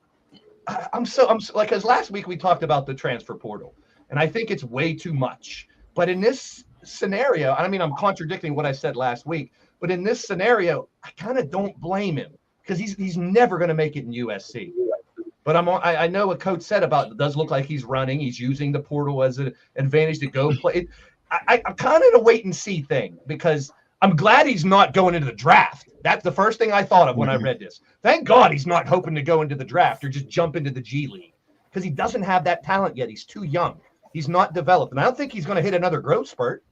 I'm like, because last week we talked about the transfer portal, and I think it's way too much. But in this scenario, I mean, I'm contradicting what I said last week, but in this scenario, I kind of don't blame him because he's never going to make it in USC. But I know what Coach said about it does look like he's running. He's using the portal as an advantage to go play. I'm kind of in a wait and see thing because I'm glad he's not going into the draft. That's the first thing I thought of when I read this. Thank God he's not hoping to go into the draft or just jump into the G League because he doesn't have that talent yet. He's too young. He's not developed. And I don't think he's going to hit another growth spurt.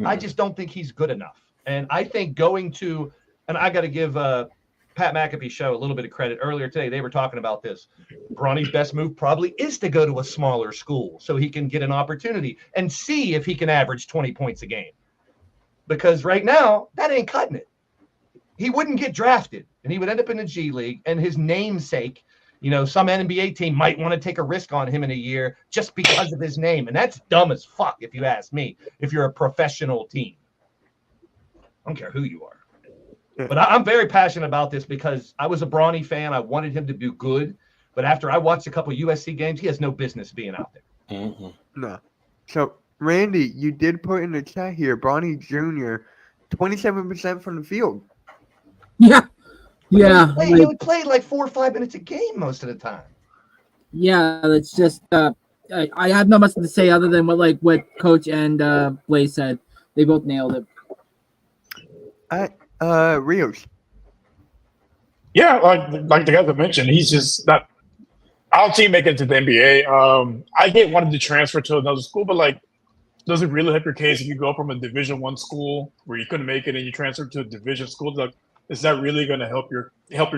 I just don't think he's good enough. And I think and I got to give Pat McAfee show a little bit of credit. Earlier today, they were talking about this. Bronny's best move probably is to go to a smaller school so he can get an opportunity and see if he can average 20 points a game. Because right now, that ain't cutting it. He wouldn't get drafted, and he would end up in the G League, and his namesake, some NBA team might want to take a risk on him in a year just because of his name. And that's dumb as fuck, if you ask me, if you're a professional team. I don't care who you are. But I'm very passionate about this because I was a Bronny fan. I wanted him to do good. But after I watched a couple of USC games, he has no business being out there. No. So, Randy, you did put in the chat here, Bronny Jr., 27% from the field. Yeah. Yeah. He only played like 4 or 5 minutes a game most of the time. Yeah, it's just I have not much to say other than what Coach and Blaze said. They both nailed it. Rios. Yeah, like the guys have mentioned, he's just not. I don't see him making it to the NBA. I get wanted to transfer to another school, but does it really help your case if you go from a Division I school where you couldn't make it and you transfer to a division school? Is that really going to help your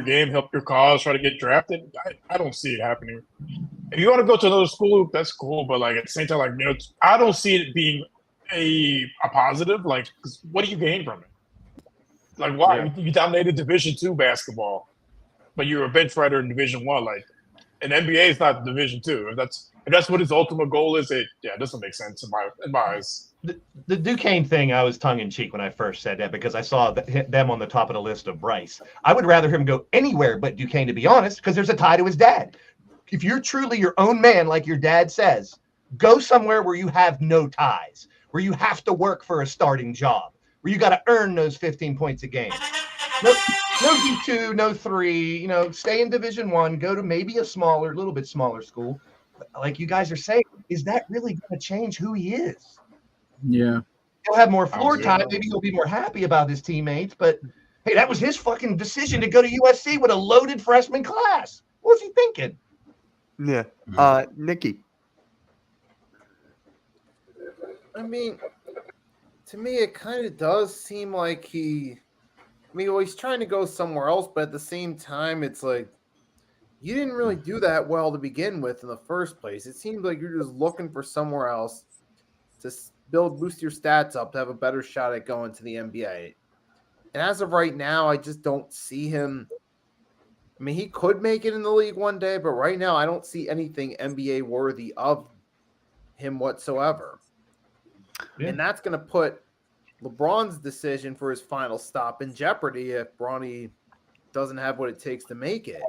game, help your cause, try to get drafted? I don't see it happening. If you want to go to another school, that's cool, but at the same time, I don't see it being a positive. 'Cause what do you gain from it? Why? Yeah. You dominated Division II basketball, but you're a bench writer in Division I. And NBA is not Division II. If that's what his ultimate goal is, it doesn't make sense in my eyes. The Duquesne thing, I was tongue-in-cheek when I first said that because I saw them on the top of the list of Bryce. I would rather him go anywhere but Duquesne, to be honest, because there's a tie to his dad. If you're truly your own man, like your dad says, go somewhere where you have no ties, where you have to work for a starting job, where you got to earn those 15 points a game. No D2, no 3, stay in Division I, go to maybe a little bit smaller school. Like you guys are saying, is that really going to change who he is? Yeah. He'll have more floor time. Maybe he'll be more happy about his teammates. But, hey, that was his fucking decision to go to USC with a loaded freshman class. What was he thinking? Yeah. Nikki. I mean, to me, it kind of does seem like he's trying to go somewhere else, but at the same time, it's like you didn't really do that well to begin with in the first place. It seems like you're just looking for somewhere else to boost your stats up to have a better shot at going to the NBA. And as of right now, I just don't see him. I mean, he could make it in the league one day, but right now I don't see anything NBA worthy of him whatsoever. Yeah. And that's going to put LeBron's decision for his final stop in jeopardy if Bronny doesn't have what it takes to make it.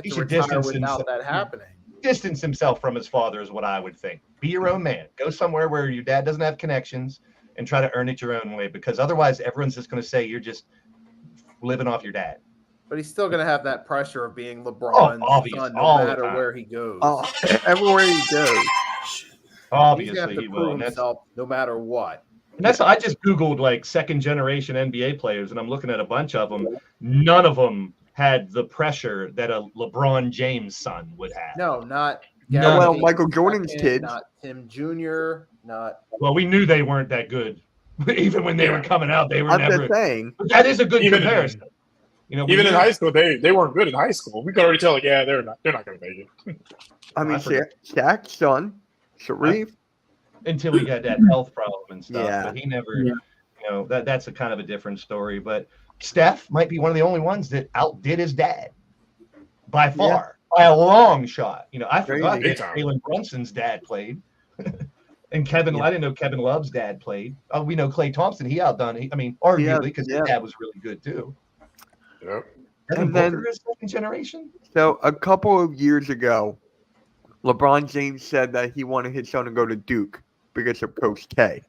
He should distance without that happening. Distance himself from his father is what I would think. Be your own man. Go somewhere where your dad doesn't have connections and try to earn it your own way, because otherwise everyone's just going to say you're just living off your dad. But he's still going to have that pressure of being LeBron's son no matter where he goes. Everywhere he goes. Obviously, he will. Himself no matter what. And I just Googled like second generation NBA players, and I'm looking at a bunch of them. None of them had the pressure that a LeBron James son would have. No, not. No, well, Michael Jordan's kids. Not Tim Jr. Not. Well, we knew they weren't that good. Even when they were coming out, they were I'm never. Just saying. But that is a good comparison. Even in high school, they weren't good in high school. We could already tell, like, yeah, they're not going to make it. I mean, Shaq's son, Sharif. Until he got that health problem and stuff, but he never. That's a kind of a different story. But Steph might be one of the only ones that outdid his dad by far, by a long shot. I forgot that Jalen Brunson's dad played, and Kevin. I didn't know Kevin Love's dad played. Oh, we know Klay Thompson. He outdone. Arguably because his dad was really good too. Yep. And then Booker is second generation. So a couple of years ago, LeBron James said that he wanted his son to go to Duke because of Coach K.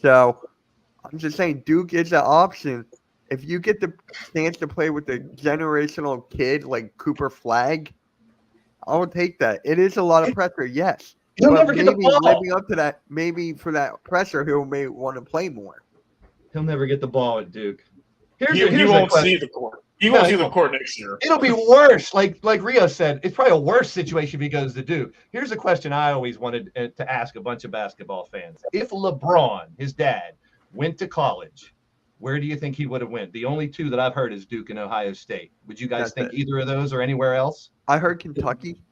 So I'm just saying Duke is an option. If you get the chance to play with a generational kid like Cooper Flagg, I will take that. It is a lot of pressure, yes. He'll never get the ball. Living up to that, maybe for that pressure, he may want to play more. He'll never get the ball at Duke. He won't see the court. He won't see the court next year. It'll be worse. Like Rio said, it's probably a worse situation if he goes to Duke. Here's a question I always wanted to ask a bunch of basketball fans. If LeBron, his dad, went to college, where do you think he would have went? The only two that I've heard is Duke and Ohio State. Would you guys think either of those or anywhere else? I heard Kentucky.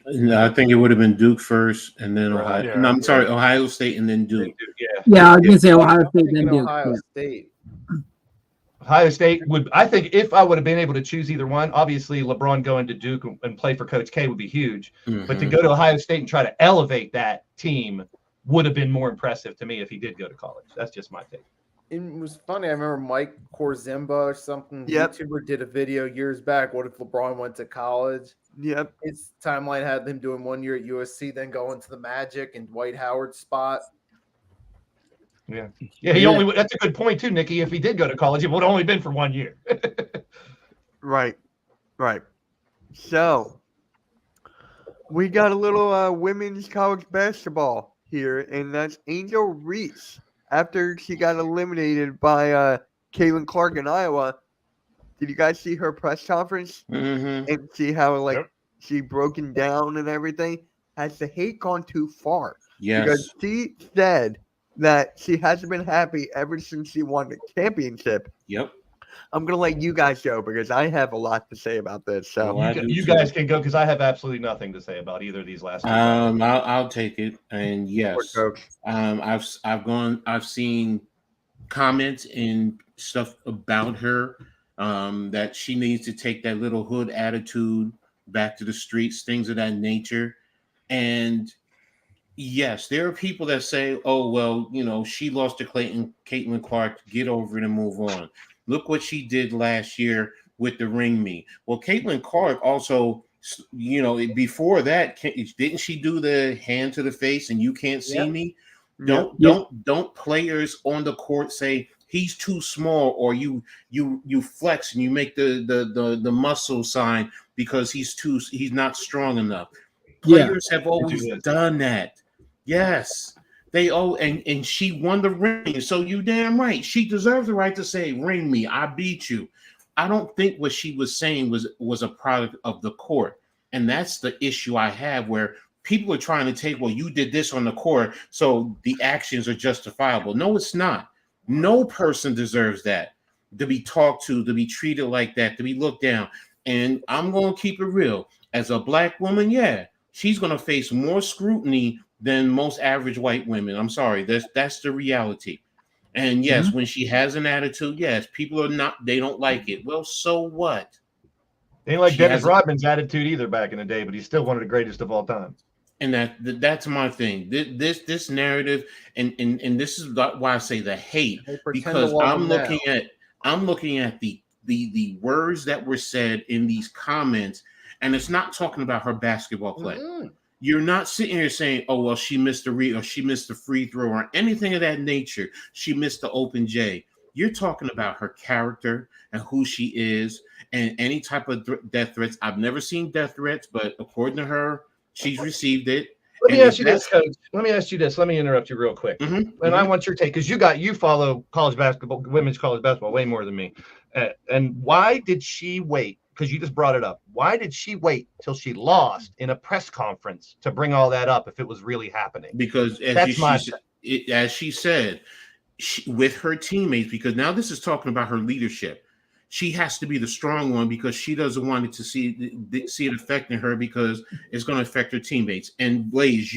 No, I think it would have been Duke first and then Ohio. Yeah. No, I'm sorry, Ohio State and then Duke. Yeah, I was going to say Ohio State and then Duke. Ohio State. Ohio State would, I think, if I would have been able to choose either one, obviously LeBron going to Duke and play for Coach K would be huge. Mm-hmm. But to go to Ohio State and try to elevate that team would have been more impressive to me if he did go to college. That's just my take. It was funny. I remember Mike Korzimba or something. YouTuber did a video years back. What if LeBron went to college? Yep. His timeline had him doing 1 year at USC, then going to the Magic and Dwight Howard's spot. Yeah. He only. That's a good point too, Nikki. If he did go to college, it would have only been for 1 year. Right. So we got a little women's college basketball here, and that's Angel Reese. After she got eliminated by Caitlin Clark in Iowa, did you guys see her press conference? Mm-hmm. And see how she broken down and everything? Has the hate gone too far? Yes. Because she said that she hasn't been happy ever since she won the championship. Yep. I'm going to let you guys go because I have a lot to say about this. So you guys can go because I have absolutely nothing to say about either of these last. I'll take it. And yes, I've seen comments and stuff about her that she needs to take that little hood attitude back to the streets, things of that nature. And yes, there are people that say, oh, well, she lost to Caitlin Clark, get over it and move on. Look what she did last year with the Ring Me. Well, Caitlin Clark also, before that, didn't she do the hand to the face and you can't see me? Don't players on the court say he's too small or you flex and you make the muscle sign because he's not strong enough. Players have always done that. Yes. And she won the ring. So you damn right. She deserves the right to say, ring me. I beat you. I don't think what she was saying was a product of the court. And that's the issue I have where people are trying to take, well, you did this on the court, so the actions are justifiable. No, it's not. No person deserves that, to be talked to be treated like that, to be looked down. And I'm going to keep it real. As a black woman, yeah, she's going to face more scrutiny than most average white women. I'm sorry. That's the reality. And yes, when she has an attitude, yes, people they don't like it. Well, so what? They ain't like Dennis Rodman's attitude either back in the day, but he's still one of the greatest of all time. And that's my thing. This narrative, and this is why I say the hate, because I'm looking at the words that were said in these comments, and it's not talking about her basketball play. Mm-hmm. You're not sitting here saying, "Oh well, she missed the or she missed the free throw or anything of that nature. She missed the open J." You're talking about her character and who she is, and any type of death threats. I've never seen death threats, but according to her, she's received it. Let me ask you this, Coach. Let me ask you this. Let me interrupt you real quick. Mm-hmm. And I want your take, because you follow college basketball, women's college basketball, way more than me. And why did she wait? Because you just brought it up. Why did she wait till she lost in a press conference to bring all that up if it was really happening? Because as she said, with her teammates, because now this is talking about her leadership. She has to be the strong one because she doesn't want it to see it affecting her, because it's going to affect her teammates. And Blaze,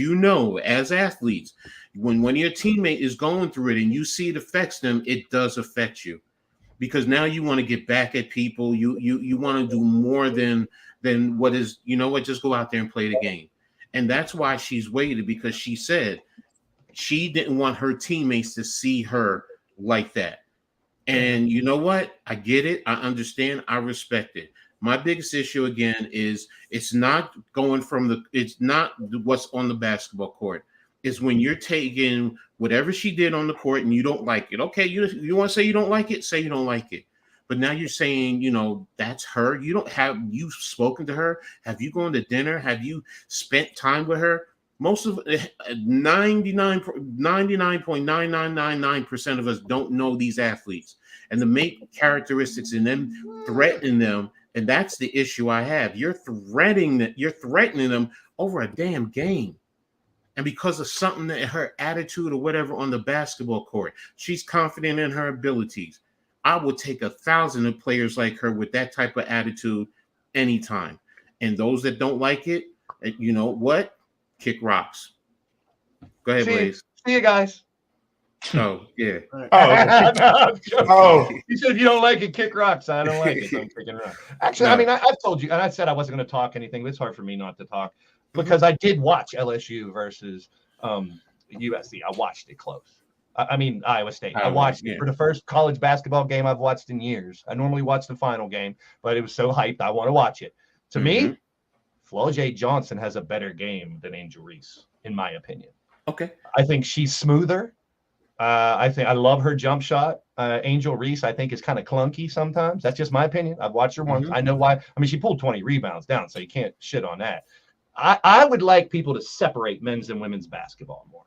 as athletes, when your teammate is going through it and you see it affects them, it does affect you, because now you want to get back at people. You want to do more than what is, just go out there and play the game. And that's why she's waited, because she said she didn't want her teammates to see her like that. And you know what? I get it. I understand. I respect it. My biggest issue again is it's not what's on the basketball court. It's when you're taking whatever she did on the court and you don't like it. Okay, you want to say you don't like it? Say you don't like it. But now you're saying, that's her. You've spoken to her? Have you gone to dinner? Have you spent time with her? Most of 99.9999% of us don't know these athletes, and the main characteristics in them threatening them, and that's the issue I have. You're threatening them over a damn game, and because of something that her attitude or whatever on the basketball court, she's confident in her abilities. I would take 1,000 of players like her with that type of attitude anytime. And those that don't like it, you know what? Kick rocks. Go ahead, Blaze. See you guys. Oh, yeah. Oh, you said if you don't like it, kick rocks. I don't like it. I'm kicking rocks. Actually, no. I mean, I've told you, and I said I wasn't going to talk anything, but it's hard for me not to talk because I did watch LSU versus USC. I watched it close. I mean, Iowa State. I watched it for the first college basketball game I've watched in years. I normally watch the final game, but it was so hyped. I want to watch it. To me, Flau'jae Johnson has a better game than Angel Reese, in my opinion. Okay. I think she's smoother. I love her jump shot. Angel Reese, I think, is kind of clunky sometimes. That's just my opinion. I've watched her once. I know why. I mean, she pulled 20 rebounds down, so you can't shit on that. I would like people to separate men's and women's basketball more.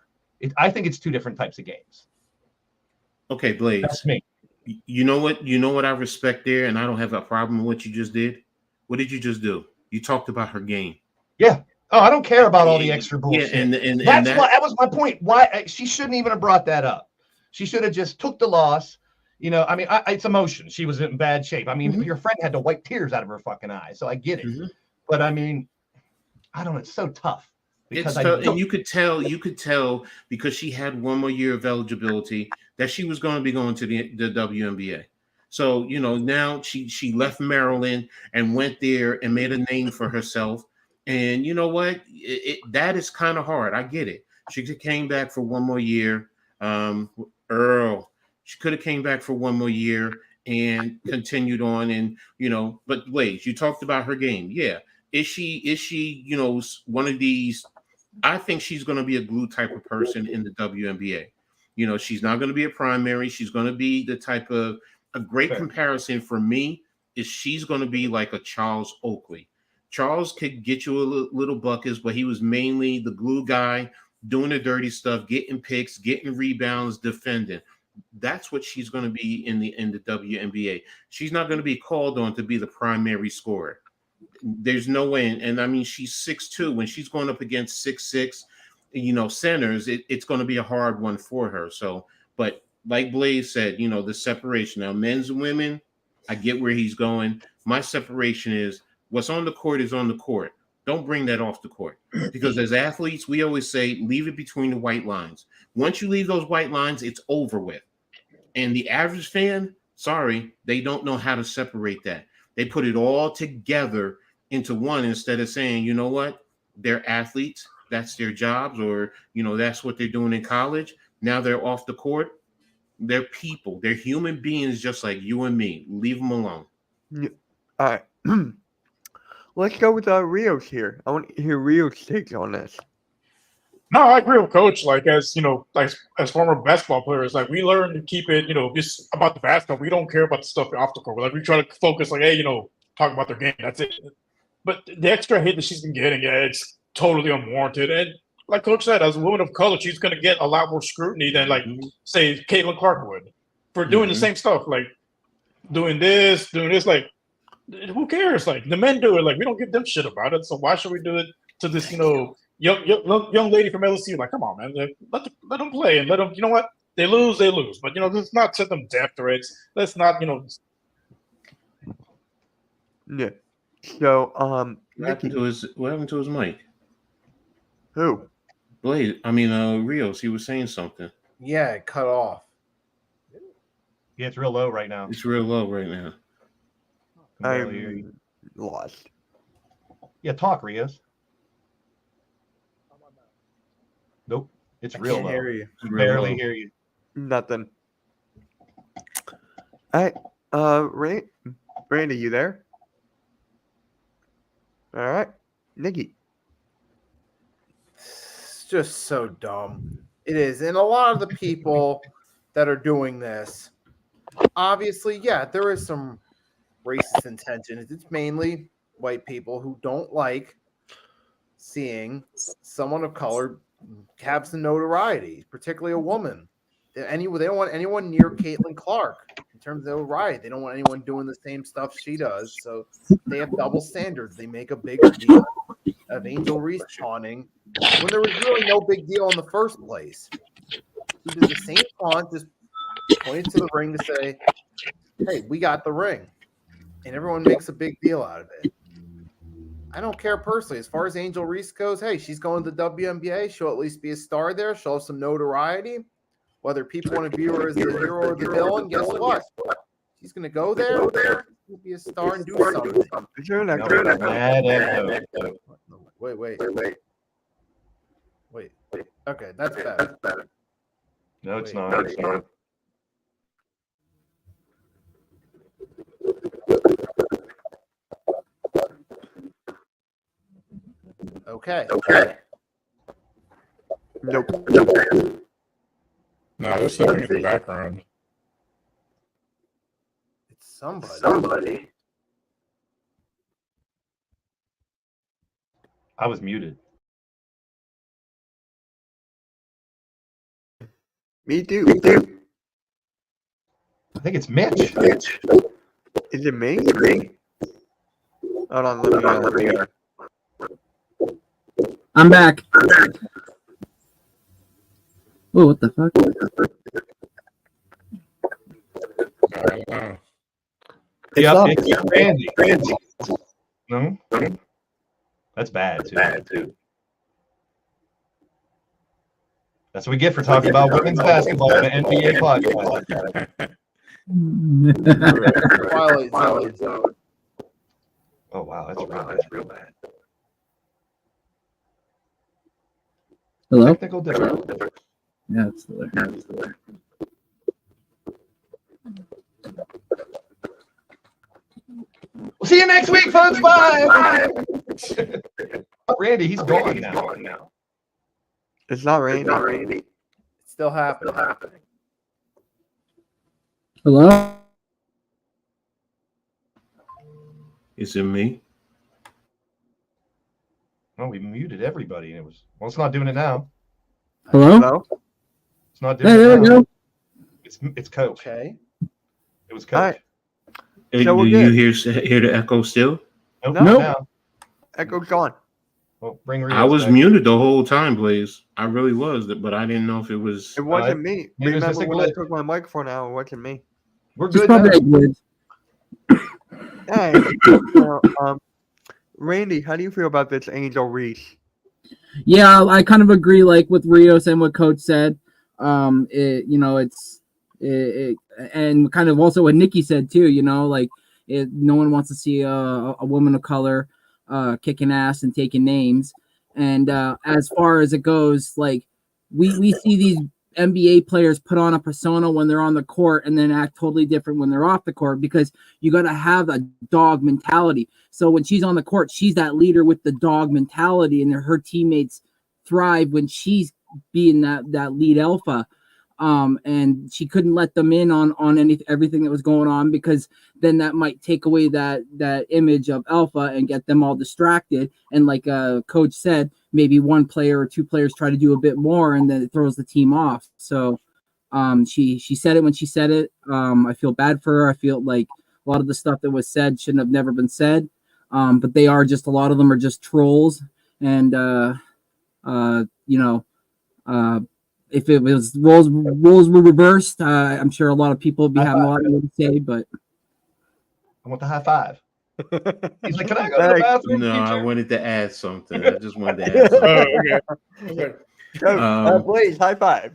I think it's two different types of games. Okay, Blaze. That's me. You know what I respect there, and I don't have a problem with what you just did. What did you just do? You talked about her game. Yeah. Oh, I don't care about all the extra bullshit. Yeah, and that was my point. Why she shouldn't even have brought that up. She should have just took the loss. You know, I mean, it's emotion. She was in bad shape. I mean, your friend had to wipe tears out of her fucking eyes, so I get it. But I mean, I don't know. It's so tough. It's tough, and you could tell because she had one more year of eligibility that she was going to be going to the WNBA. So, you know, now she left Maryland and went there and made a name for herself. And you know what? That is kind of hard. I get it. She came back for one more year. Earl, she could have came back for one more year and continued on. And, you know, but wait, you talked about her game. Yeah. Is she, you know, one of these? I think she's going to be a glue type of person in the WNBA. You know, she's not going to be a primary. She's going to be the type of a great comparison for me is she's going to be like a Charles Oakley. Charles could get you a little buckets, but he was mainly the glue guy, doing the dirty stuff, getting picks, getting rebounds, defending. That's what she's going to be in the WNBA. She's not going to be called on to be the primary scorer. there's no way. And I mean, she's 6'2". When she's going up against 6'6", centers, it's going to be a hard one for her. So, but like Blaze said, the separation. Now, men's and women, I get where he's going. My separation is what's on the court is on the court. Don't bring that off the court. Because as athletes, we always say, leave it between the white lines. Once you leave those white lines, it's over with. And the average fan, sorry, they don't know how to separate that. They put it all together into one instead of saying, you know what, they're athletes, that's their jobs, or, that's what they're doing in college. Now they're off the court. They're people. They're human beings just like you and me. Leave them alone. Yeah. All right. Let's go with Rios here. I want to hear Rios' takes on this. No, I agree with Coach. Like as as former basketball players, like we learn to keep it, just about the basketball. We don't care about the stuff off the court. Like we try to focus, like, hey, talk about their game. That's it. But the extra hate that she's been getting, it's totally unwarranted. And like Coach said, as a woman of color, she's going to get a lot more scrutiny than, like, say, Caitlin Clark would for doing the same stuff, like doing this. Like, who cares? Like the men do it. Like we don't give them shit about it. So why should we do it to this, young lady from LSU? Like, come on, man. Let them play and let them. You know what? They lose. But let's not set them death threats. Let's not, Yeah. So, What happened to his mic? who? Blaze. I mean, Rios. He was saying something. Yeah, it cut off. Yeah, it's real low right now. It's real low right now. Can barely hear you. I'm lost. Yeah, talk, Rios. Nope, it's real Can't low. hear you. It's real Barely low. hear you. Nothing. All right. Randy, you there? All right. Nikki. It's just so dumb. It is. And a lot of the people that are doing this, obviously, yeah, there is some racist intention. It's mainly white people who don't like seeing someone of color have some notoriety, particularly a woman. They don't want anyone near Caitlin Clark in terms of notoriety. They don't want anyone doing the same stuff she does. So they have double standards. They make a big deal of Angel Reese taunting when there was really no big deal in the first place. He did the same taunt, just pointed to the ring to say, hey, we got the ring. And everyone makes a big deal out of it. I don't care personally. As far as Angel Reese goes, hey, she's going to the WNBA. She'll at least be a star there. She'll have some notoriety. Whether people want to view her as the hero or the villain, guess what? She's going to go there, she'll be a star and do something. Is there an No, echo? bad echo. Wait. Okay, that's better. No, it's Wait. not. It's not. Okay. Nope. no, there's something in the background. It's somebody. I was muted. Me too. I think it's Mitch. Is it me? Hold on, let me I'm back. Oh, what the fuck? Yeah, it's Randy. No? That's bad, too. That's what we get for talking about women's basketball on an NBA podcast. Twilight Zone. Oh, wow, that's real bad. Hello? Technical difficulty. Yeah, it's still there. We'll see you next week, folks. Bye. Randy, he's gone now. It's not Randy. It's still happening. Hello? Is it me? No, we muted everybody, and it's not doing it now. Hello? Hello? It's not doing Hey, it there we now. go. It's Coach. Okay. It was All Coach. right. So we're Do you good. hear the echo still? Nope. Nope. Now. Echo's gone. Well, bring Rios I was back. muted the whole time, Blaze. I really was, but I didn't know if it was. It wasn't me. maybe it's just Remember a when I glitch. took my microphone out? It wasn't me. We're Just good probably now. a glitch. Hey, now, Randy, how do you feel about this Angel Reese? Yeah, I kind of agree, like with Rios and what Coach said. And kind of also what Nikki said too. Like no one wants to see a woman of color kicking ass and taking names. And as far as it goes, like we see these NBA players put on a persona when they're on the court and then act totally different when they're off the court, because you got to have a dog mentality. So when she's on the court, she's that leader with the dog mentality, and her teammates thrive when she's being that lead alpha. And she couldn't let them in on everything that was going on, because then that might take away that image of alpha and get them all distracted. And like Coach said, maybe one player or two players try to do a bit more, and then it throws the team off. So she said it when she said it. I feel bad for her. I feel like a lot of the stuff that was said shouldn't have never been said. But they are just, a lot of them are just trolls. And if it was roles were reversed, I'm sure a lot of people would be having a lot more to say. But I want the high five. He's like, can I go to the bathroom? No, I teacher?" wanted to add something. I just wanted to add something. Okay. Go, Blaze, high five.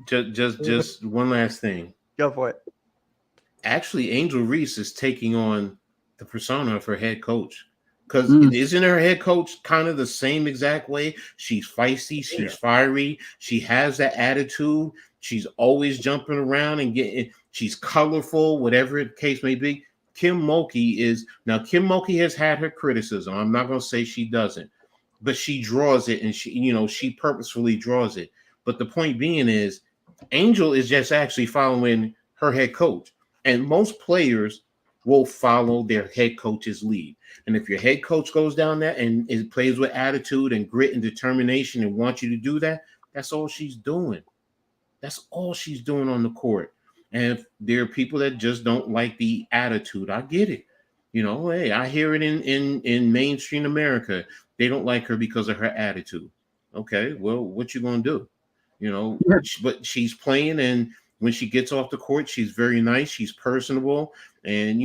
Just one last thing. Go for it. Actually, Angel Reese is taking on the persona of her head coach. Because isn't her head coach kind of the same exact way? She's feisty, she's fiery, she has that attitude, she's always jumping around and she's colorful, whatever the case may be. Kim Mulkey has had her criticism. I'm not going to say she doesn't, but she draws it, and she purposefully draws it. But the point being is, Angel is just actually following her head coach, and most players will follow their head coach's lead. And if your head coach goes down there and it plays with attitude and grit and determination and wants you to do that, that's all she's doing. That's all she's doing on the court. And if there are people that just don't like the attitude, I get it. Hey, I hear it in mainstream America. They don't like her because of her attitude. Okay, well, what you gonna do? But she's playing, and when she gets off the court, she's very nice. She's personable, and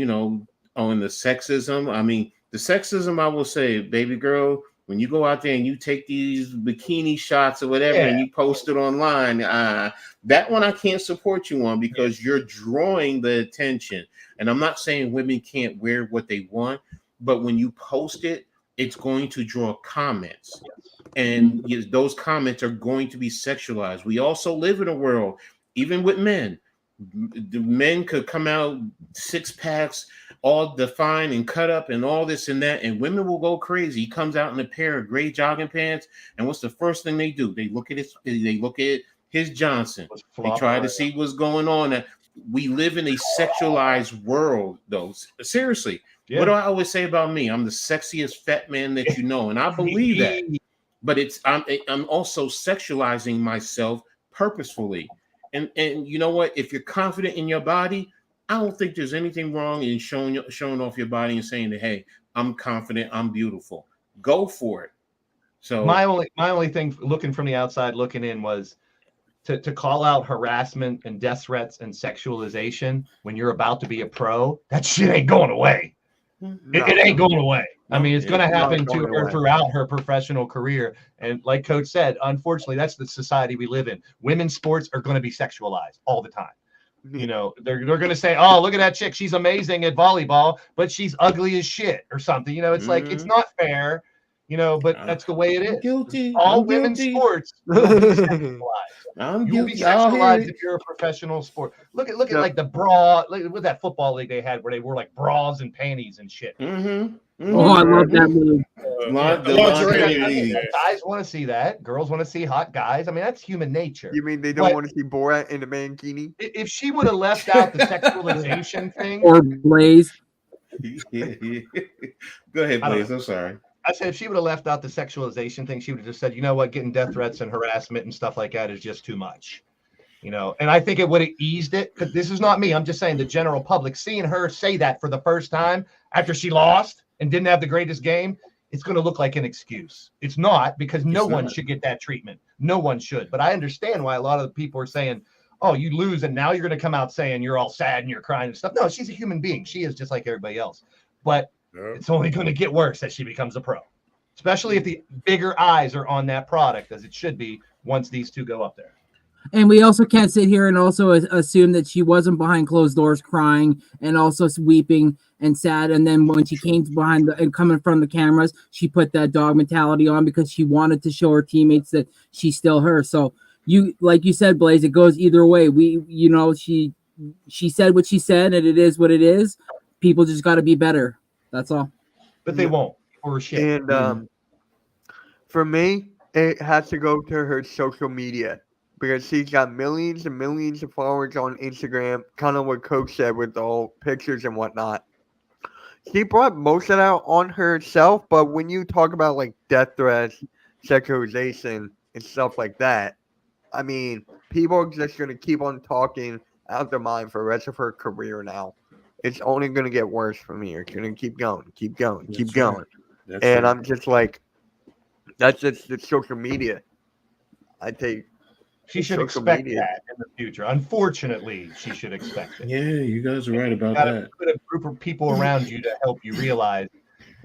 on the sexism, the sexism, I will say, baby girl, when you go out there and you take these bikini shots or whatever and you post it online, that one I can't support you on, because you're drawing the attention. And I'm not saying women can't wear what they want, but when you post it, it's going to draw comments. And those comments are going to be sexualized. We also live in a world, even with men, the men could come out 6-packs, all defined and cut up and all this and that, and women will go crazy. He comes out in a pair of gray jogging pants, and what's the first thing they do? They look at his Johnson. They try to see what's going on. We live in a sexualized world, though. Seriously, what do I always say about me? I'm the sexiest fat man that you know, and I believe that. But I'm also sexualizing myself purposefully. And you know what? If you're confident in your body, I don't think there's anything wrong in showing off your body and saying that, hey, I'm confident, I'm beautiful. Go for it. So my only thing, looking from the outside looking in, was to call out harassment and death threats and sexualization when you're about to be a pro. That shit ain't going away. It ain't going away. It's going to happen to her throughout her professional career. And like Coach said, unfortunately, that's the society we live in. Women's sports are going to be sexualized all the time. They're going to say, oh, look at that chick. She's amazing at volleyball, but she's ugly as shit or something. It's like, it's not fair, but that's the way it is. Guilty. All women's sports will be sexualized. You'll be sexualized if you're a professional sport. Look at like the bra, with that football league they had where they wore like bras and panties and shit. Oh, I love that move. Guys want to see that. Girls want to see hot guys. That's human nature. You mean they don't want to see Borat in a mankini? If she would have left out the sexualization thing, or Blaze. Go ahead, Blaze. I'm sorry. I said if she would have left out the sexualization thing, she would have just said, you know what, getting death threats and harassment and stuff like that is just too much. And I think it would have eased it, because this is not me. I'm just saying the general public, seeing her say that for the first time after she lost, and didn't have the greatest game, it's going to look like an excuse. It's not, because no one not. should get that treatment. No one should. But I understand why a lot of the people are saying, oh, you lose, and now you're going to come out saying you're all sad and you're crying and stuff. No, she's a human being. She is just like everybody else. But it's only going to get worse as she becomes a pro, especially if the bigger eyes are on that product, as it should be once these two go up there. And we also can't sit here and also assume that she wasn't behind closed doors crying and also weeping and sad. And then when she came behind and coming from the cameras, she put that dog mentality on because she wanted to show her teammates that she's still her. So you, like you said, Blaze, it goes either way. She said what she said, and it is what it is. People just got to be better. That's all. But they won't, or shit. And for me, it has to go to her social media, because she's got millions and millions of followers on Instagram, kind of what Coach said with all pictures and whatnot. She brought most of that on herself, but when you talk about like death threats, sexualization, and stuff like that, I mean, people are just going to keep on talking out their mind for the rest of her career now. It's only going to get worse from here. It's going to keep going, keep going, keep going. And I'm just like, that's just the social media. I think she should expect that in the future. Unfortunately, she should expect it. Yeah, you guys are right about You gotta that. put a group of people around you to help you realize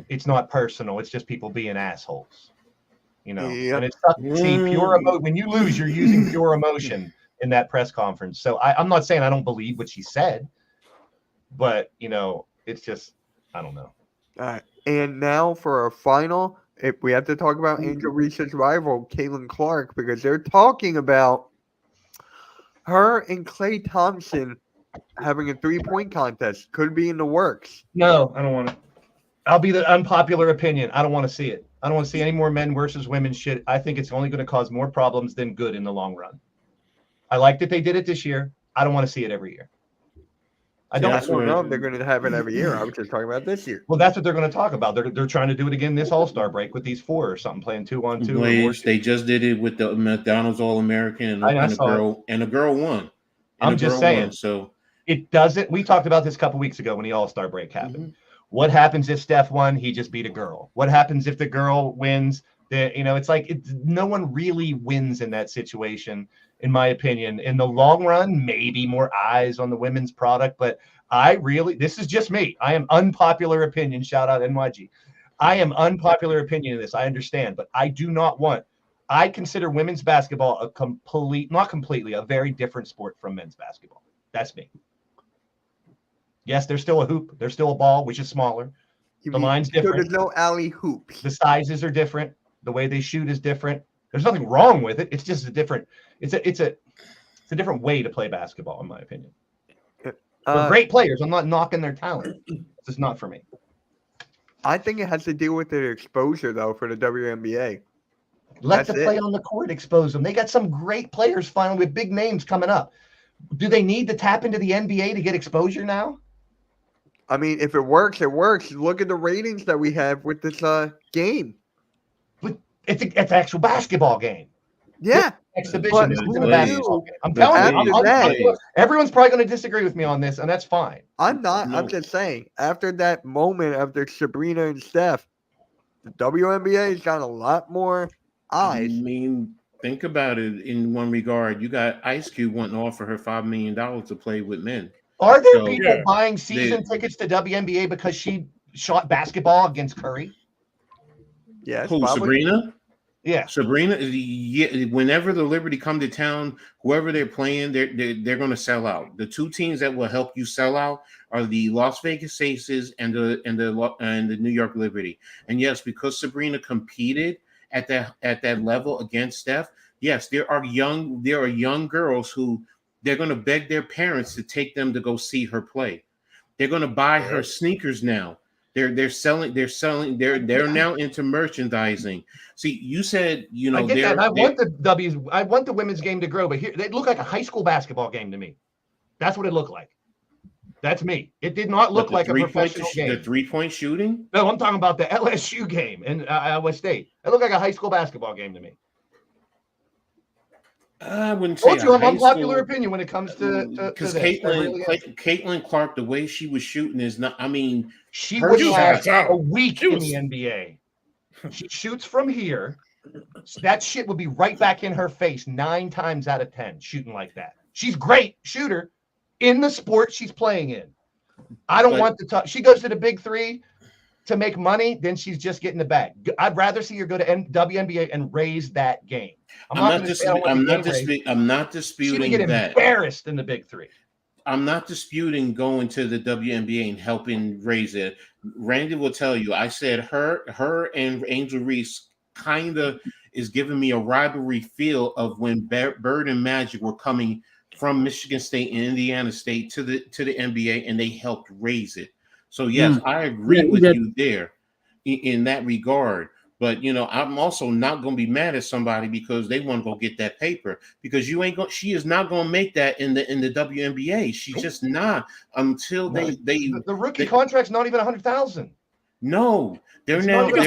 it's not personal. It's just people being assholes. You know, Yep. and it's tough to see pure emotion. When you lose, you're using pure emotion in that press conference. So I'm not saying I don't believe what she said, but you know, it's just, I don't know. All right. And now for our final, if we have to talk about Angel Reese's rival, Caitlin Clark, because they're talking about her and Klay Thompson having a 3-point contest. Could be in the works. No, I don't want to. I'll be the unpopular opinion. I don't want to see it. I don't want to see any more men versus women shit. I think it's only going to cause more problems than good in the long run. I like that they did it this year. I don't want to see it every year. I don't know if they're going to have it every year. I was just talking about this year. Well, that's what they're going to talk about. They're trying to do it again this All-Star break with these 4 or something, playing 2-on-2. Blaze, they just did it with the McDonald's All-American, and a girl won. I'm just saying. So it doesn't. We talked about this a couple weeks ago when the All-Star break happened. What happens if Steph won? He just beat a girl. What happens if the girl wins? It's like no one really wins in that situation, in my opinion. In the long run, maybe more eyes on the women's product, but this is just me. I am unpopular opinion. Shout out NYG. I am unpopular opinion in this. I understand, but I do not want. I consider women's basketball a very different sport from men's basketball. That's me. Yes, there's still a hoop. There's still a ball, which is smaller. The line's different. So there's no alley hoops. The sizes are different. The way they shoot is different. There's nothing wrong with it. It's just a different. It's a different way to play basketball, in my opinion. They're great players. I'm not knocking their talent. It's just not for me. I think it has to deal with their exposure, though, for the WNBA. Let the play on the court expose them. They got some great players finally with big names coming up. Do they need to tap into the NBA to get exposure now? I mean, if it works, it works. Look at the ratings that we have with this game. But it's an actual basketball game. Yeah. Exhibition. This isn't a basketball game. I'm telling you. Everyone's probably going to disagree with me on this, and that's fine. I'm not. I'm just saying, after that moment after Sabrina and Steph, the WNBA has got a lot more eyes. I mean, think about it in one regard. You got Ice Cube wanting to offer her $5 million to play with men. Are there people buying season tickets to WNBA because she shot basketball against Curry? Yes. Who, Sabrina? Yeah. Sabrina, whenever the Liberty come to town, whoever they're playing, they're going to sell out. The 2 teams that will help you sell out are the Las Vegas Aces and the New York Liberty. And yes, because Sabrina competed at that level against Steph, yes, there are young girls who they're going to beg their parents to take them to go see her play. They're going to buy her sneakers now. They're now into merchandising. See, you said, I get that. I want the women's game to grow, but here they look like a high school basketball game to me. That's what it looked like. That's me. It did not look like a professional game. The 3-point shooting? No, I'm talking about the LSU game in Iowa State. It looked like a high school basketball game to me. I wouldn't say Told you I'm high unpopular school, opinion when it comes to because this. I really am. Caitlin Clark, the way she was shooting is not. I mean, She her would She was have lights out. a week She in was- the NBA. She shoots from here. So that shit would be right back in her face 9 times out of 10 shooting like that. She's great shooter in the sport she's playing in. I don't But- want to talk. She goes to the big 3 to make money, then she's just getting the bag. I'd rather see her go to WNBA and raise that game. I'm not gonna say I don't want the game raised. disputing She would that. get embarrassed in the big 3. I'm not disputing going to the WNBA and helping raise it. Randy will tell you. I said her and Angel Reese kind of is giving me a rivalry feel of when Bird and Magic were coming from Michigan State and Indiana State to the NBA, and they helped raise it. So yes, I agree with you there in that regard. But I'm also not going to be mad at somebody because they want to go get that paper, because she is not going to make that in the WNBA. She's just not until the rookie contract's not even 100,000. No, they're She now can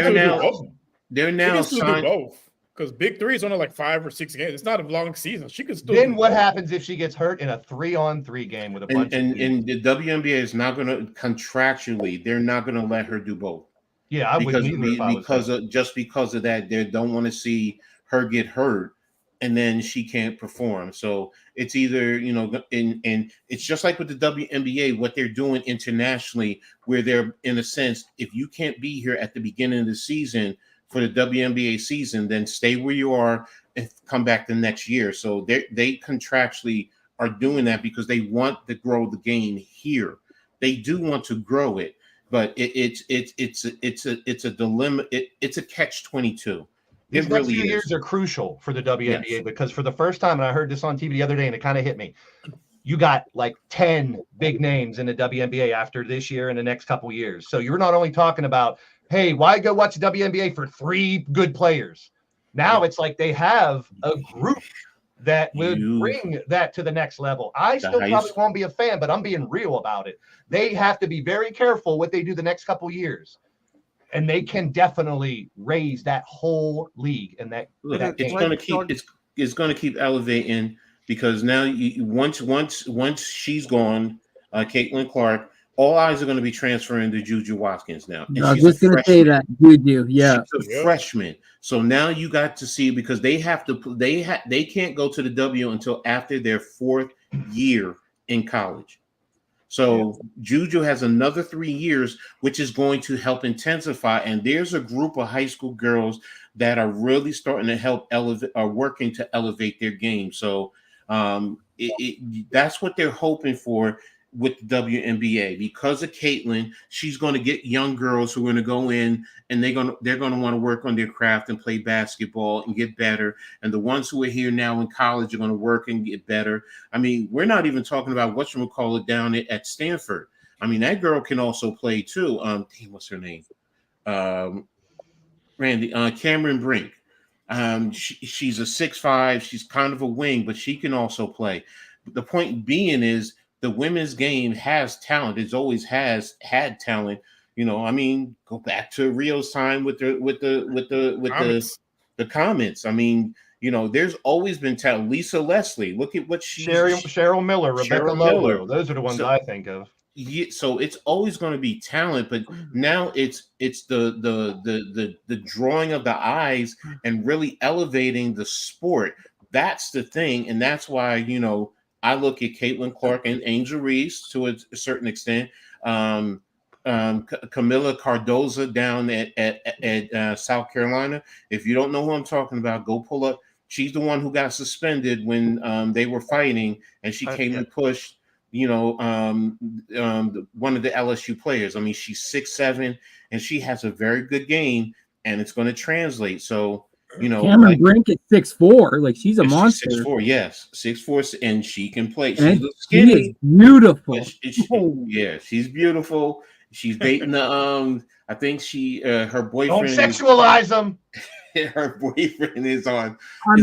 still do signed. both. Because Big 3 is only like 5 or 6 games. It's not a long season. She could still. Then what happens if she gets hurt in a 3-on-3 game with a bunch of dudes? And the WNBA is not going to contractually. They're not going to let her do both. Yeah, I wouldn't either because of that. They don't want to see her get hurt and then she can't perform. So it's either and it's just like with the WNBA, what they're doing internationally, where they're in a sense, if you can't be here at the beginning of the season for the WNBA season, then stay where you are and come back the next year. So they contractually are doing that because they want to grow the game here. They do want to grow it, but it's a dilemma. It's a catch-22. These It next really few is. years are crucial for the WNBA because for the first time, and I heard this on TV the other day, and it kind of hit me. You got like 10 big names in the WNBA after this year and the next couple years. So you're not only talking about, hey, why go watch the WNBA for 3 good players? Now it's like they have a group that would bring that to the next level. I still probably won't be a fan, but I'm being real about it. They have to be very careful what they do the next couple years. And they can definitely raise that whole league and that. Look, it's going to keep elevating because now once she's gone, Caitlin Clark, all eyes are going to be transferring to Juju Watkins now. And I was just going to say that, Juju. Yeah, she's a freshman. So now you got to see, because they can't go to the W until after their 4th year in college. So Juju has another 3 years, which is going to help intensify. And there's a group of high school girls that are really starting to help elevate, are working to elevate their game. So that's what they're hoping for with the WNBA. Because of Caitlin, she's going to get young girls who are going to go in and they're going to want to work on their craft and play basketball and get better. And the ones who are here now in college are going to work and get better. I mean, we're not even talking about whatchamacallit down at Stanford. I mean, that girl can also play too. What's her name? Randy, Cameron Brink. She's a 6'5". She's kind of a wing, but she can also play. The point being is, the women's game has talent. It's always has had talent. I mean, go back to Rio's time with the comments. I mean, there's always been talent. Lisa Leslie, look at what Cheryl Miller, Rebecca Lowe. Those are the ones I think of. Yeah, so it's always going to be talent, but now it's the drawing of the eyes and really elevating the sport. That's the thing, and that's why I look at Caitlin Clark and Angel Reese to a certain extent. Camila Cardoza down at South Carolina. If you don't know who I'm talking about, go pull up. She's the one who got suspended when they were fighting, and she came and pushed, one of the LSU players. I mean, she's 6'7", and she has a very good game, and it's going to translate. So. Cameron Brink at 6'4", like she's a monster. 6'4", yes, 6'4", and she can play. She looks skinny. She is beautiful. She's beautiful. She's dating the I think her boyfriend. Don't sexualize them. Her boyfriend is on. I'm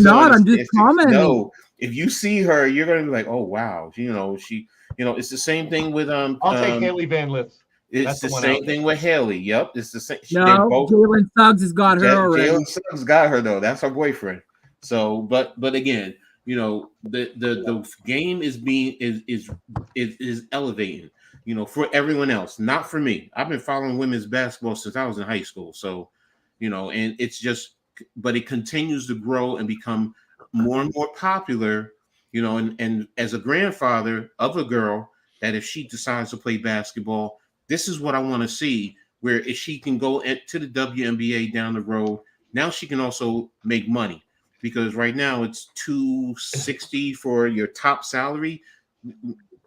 just commenting. No, if you see her, you're gonna be like, oh wow, it's the same thing with I'll take Haley Van Lith. It's the same thing with Haley. Yep, it's the same. No, Jalen Suggs has got her already. Jalen Suggs got her though. That's her boyfriend. So, but again, you know, the game is elevating, you know, for everyone else, not for me. I've been following women's basketball since I was in high school. So, you know, and it's just, but it continues to grow and become more and more popular, you know, and as a grandfather of a girl, that if she decides to play basketball, this is what I want to see, where if she can go to the WNBA down the road, now she can also make money. Because right now it's $260 for your top salary,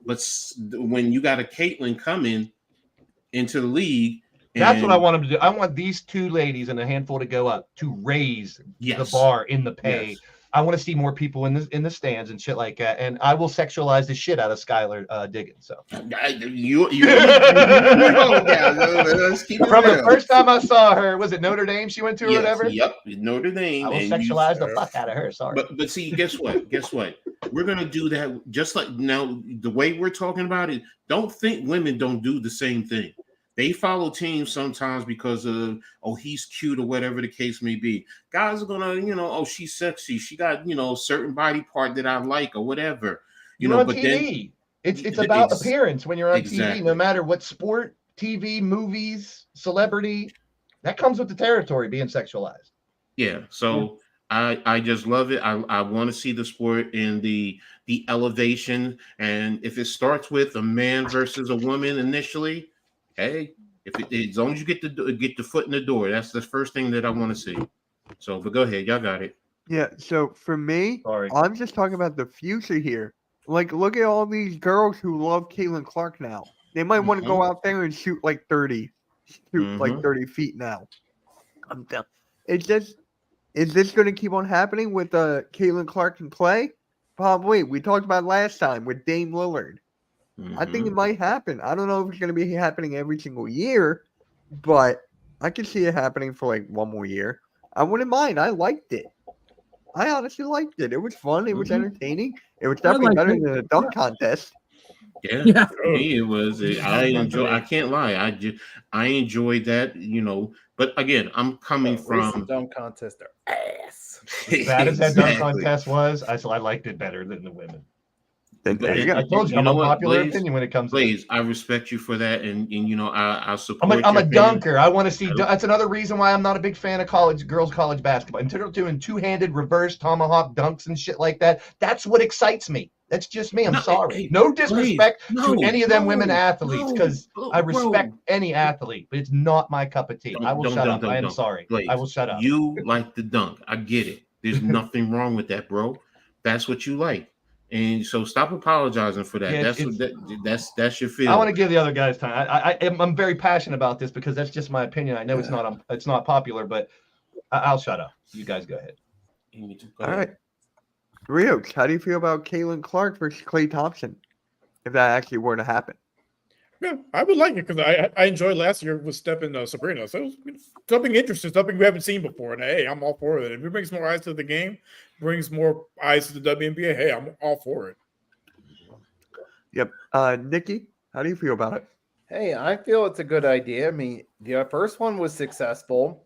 but when you got a Caitlin coming into the league, that's what I want them to do. I want these two ladies and a handful to go up to raise the bar in the pay. Yes. I want to see more people in the stands and shit like that, and I will sexualize the shit out of Skylar Diggins. So from the first time I saw her, was it Notre Dame she went to or whatever? Yep, Notre Dame. I will sexualize the fuck out of her. Sorry, but see, guess what? We're gonna do that just like now. The way we're talking about it, don't think women don't do the same thing. They follow teams sometimes because of, oh, he's cute or whatever the case may be. Guys are gonna, you know, oh, she's sexy. She got, you know, a certain body part that I like or whatever. You know, on but TV. It's about appearance when you're on TV, no matter what sport, TV, movies, celebrity. That comes with the territory being sexualized. Yeah. So I just love it. I want to see the sport in the elevation. And if it starts with a man versus a woman initially, hey, as long as you get the foot in the door, that's the first thing that I want to see. So, but go ahead, y'all got it. Yeah. So for me, I'm just talking about the future here. Like, look at all these girls who love Caitlin Clark now. They might want to go out there and shoot like 30 feet now. I'm done. It's just, is this going to keep on happening with Caitlin Clark and Clay? Probably. We talked about last time with Dame Lillard. I think it might happen. I don't know if it's going to be happening every single year, but I could see it happening for like one more year. I wouldn't mind. I liked it. I honestly liked it. It was fun. It was entertaining. It was definitely better than a dunk contest. Yeah, for me it was. I can't lie. I enjoyed that. You know, but again, I'm coming from dunk contest. Are ass. As bad as that dunk contest was, I liked it better than the women. There you go. I told you, I'm a popular opinion when it comes to this. I respect you for that, and you know I support. I'm a dunker. I want to see. That's another reason why I'm not a big fan of girls college basketball. Instead of doing two-handed reverse tomahawk dunks and shit like that, that's what excites me. That's just me. I'm sorry. No disrespect to any of them women athletes, because I respect any athlete, but it's not my cup of tea. I will shut up. I am sorry. I will shut up. You like the dunk. I get it. There's nothing wrong with that, bro. That's what you like. And so stop apologizing for that. Yeah, that's your feeling. I want to give the other guys time. I'm very passionate about this because that's just my opinion. I know it's not popular, but I'll shut up. You guys go ahead. All right. Rios, how do you feel about Caitlin Clark versus Klay Thompson, if that actually were to happen? Yeah, I would like it because I enjoyed last year with Steph and Sabrina. So it was something interesting, something we haven't seen before. And hey, I'm all for it. If it brings more eyes to the game, brings more eyes to the WNBA, hey, I'm all for it. Yep. Nikki, how do you feel about it? Hey, I feel it's a good idea. I mean, the first one was successful.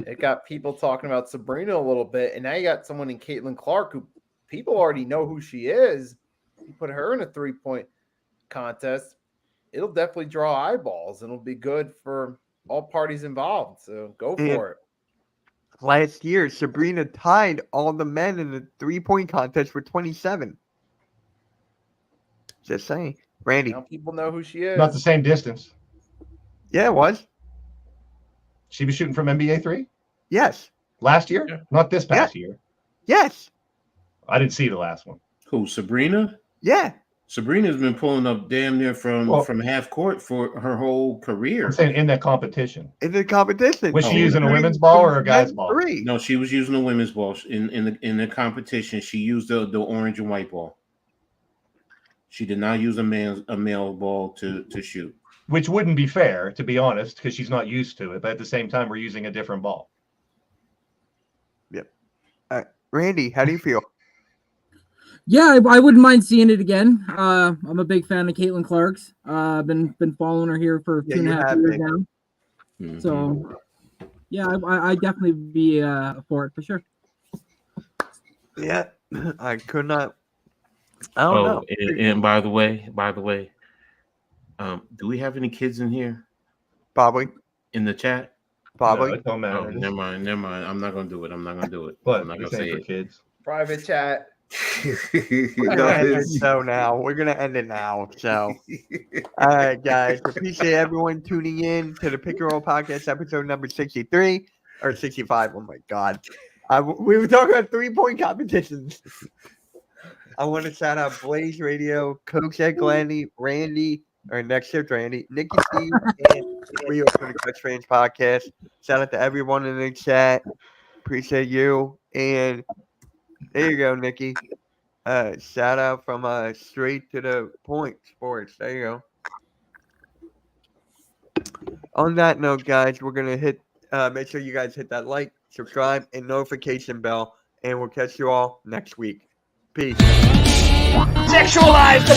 It got people talking about Sabrina a little bit, and now you got someone in Caitlin Clark who people already know who she is. You put her in a 3-point contest, it'll definitely draw eyeballs, and it'll be good for all parties involved. So go for it. Last year, Sabrina tied all the men in the 3-point contest for 27. Just saying. Randy. Now people know who she is. Not the same distance. Yeah, it was. She was shooting from NBA 3? Yes. Last year? Yeah. Not this past year. Yes. I didn't see the last one. Who, Sabrina? Yeah. Sabrina's been pulling up damn near from half court for her whole career. I'm saying in that competition. In the competition. Was she using a women's ball or a guy's ball? No, she was using a women's ball. In the competition, she used the orange and white ball. She did not use a male ball to shoot. Which wouldn't be fair, to be honest, because she's not used to it. But at the same time, we're using a different ball. Yep. Randy, how do you feel? Yeah, I wouldn't mind seeing it again. I'm a big fan of Caitlin Clark's. I've been following her here for 2.5 years now. Mm-hmm. So, yeah, I definitely be for it for sure. Yeah, I could not. I don't know. And by the way, do we have any kids in here? Probably. In the chat? Probably. No, it don't matter. Oh, never mind. I'm not gonna do it. What? I'm not You're gonna say saying for it. kids? Private chat. We're gonna end the show now. We're gonna end it now. So, all right, guys. Appreciate everyone tuning in to the Pick and Roll Podcast, episode number 63 or 65. Oh my God, we were talking about 3-point competitions. I want to shout out Blaze Radio, Coach Ed Glenny, Randy, or Next Shift Randy, Nikki Steve, and Rio for the Clutch Fans Podcast. Shout out to everyone in the chat. Appreciate you. And there you go, Nikki. Shout out from Straight to the Point Sports. There you go. On that note, guys, we're gonna hit. Make sure you guys hit that like, subscribe, and notification bell, and we'll catch you all next week. Peace. Sexualize the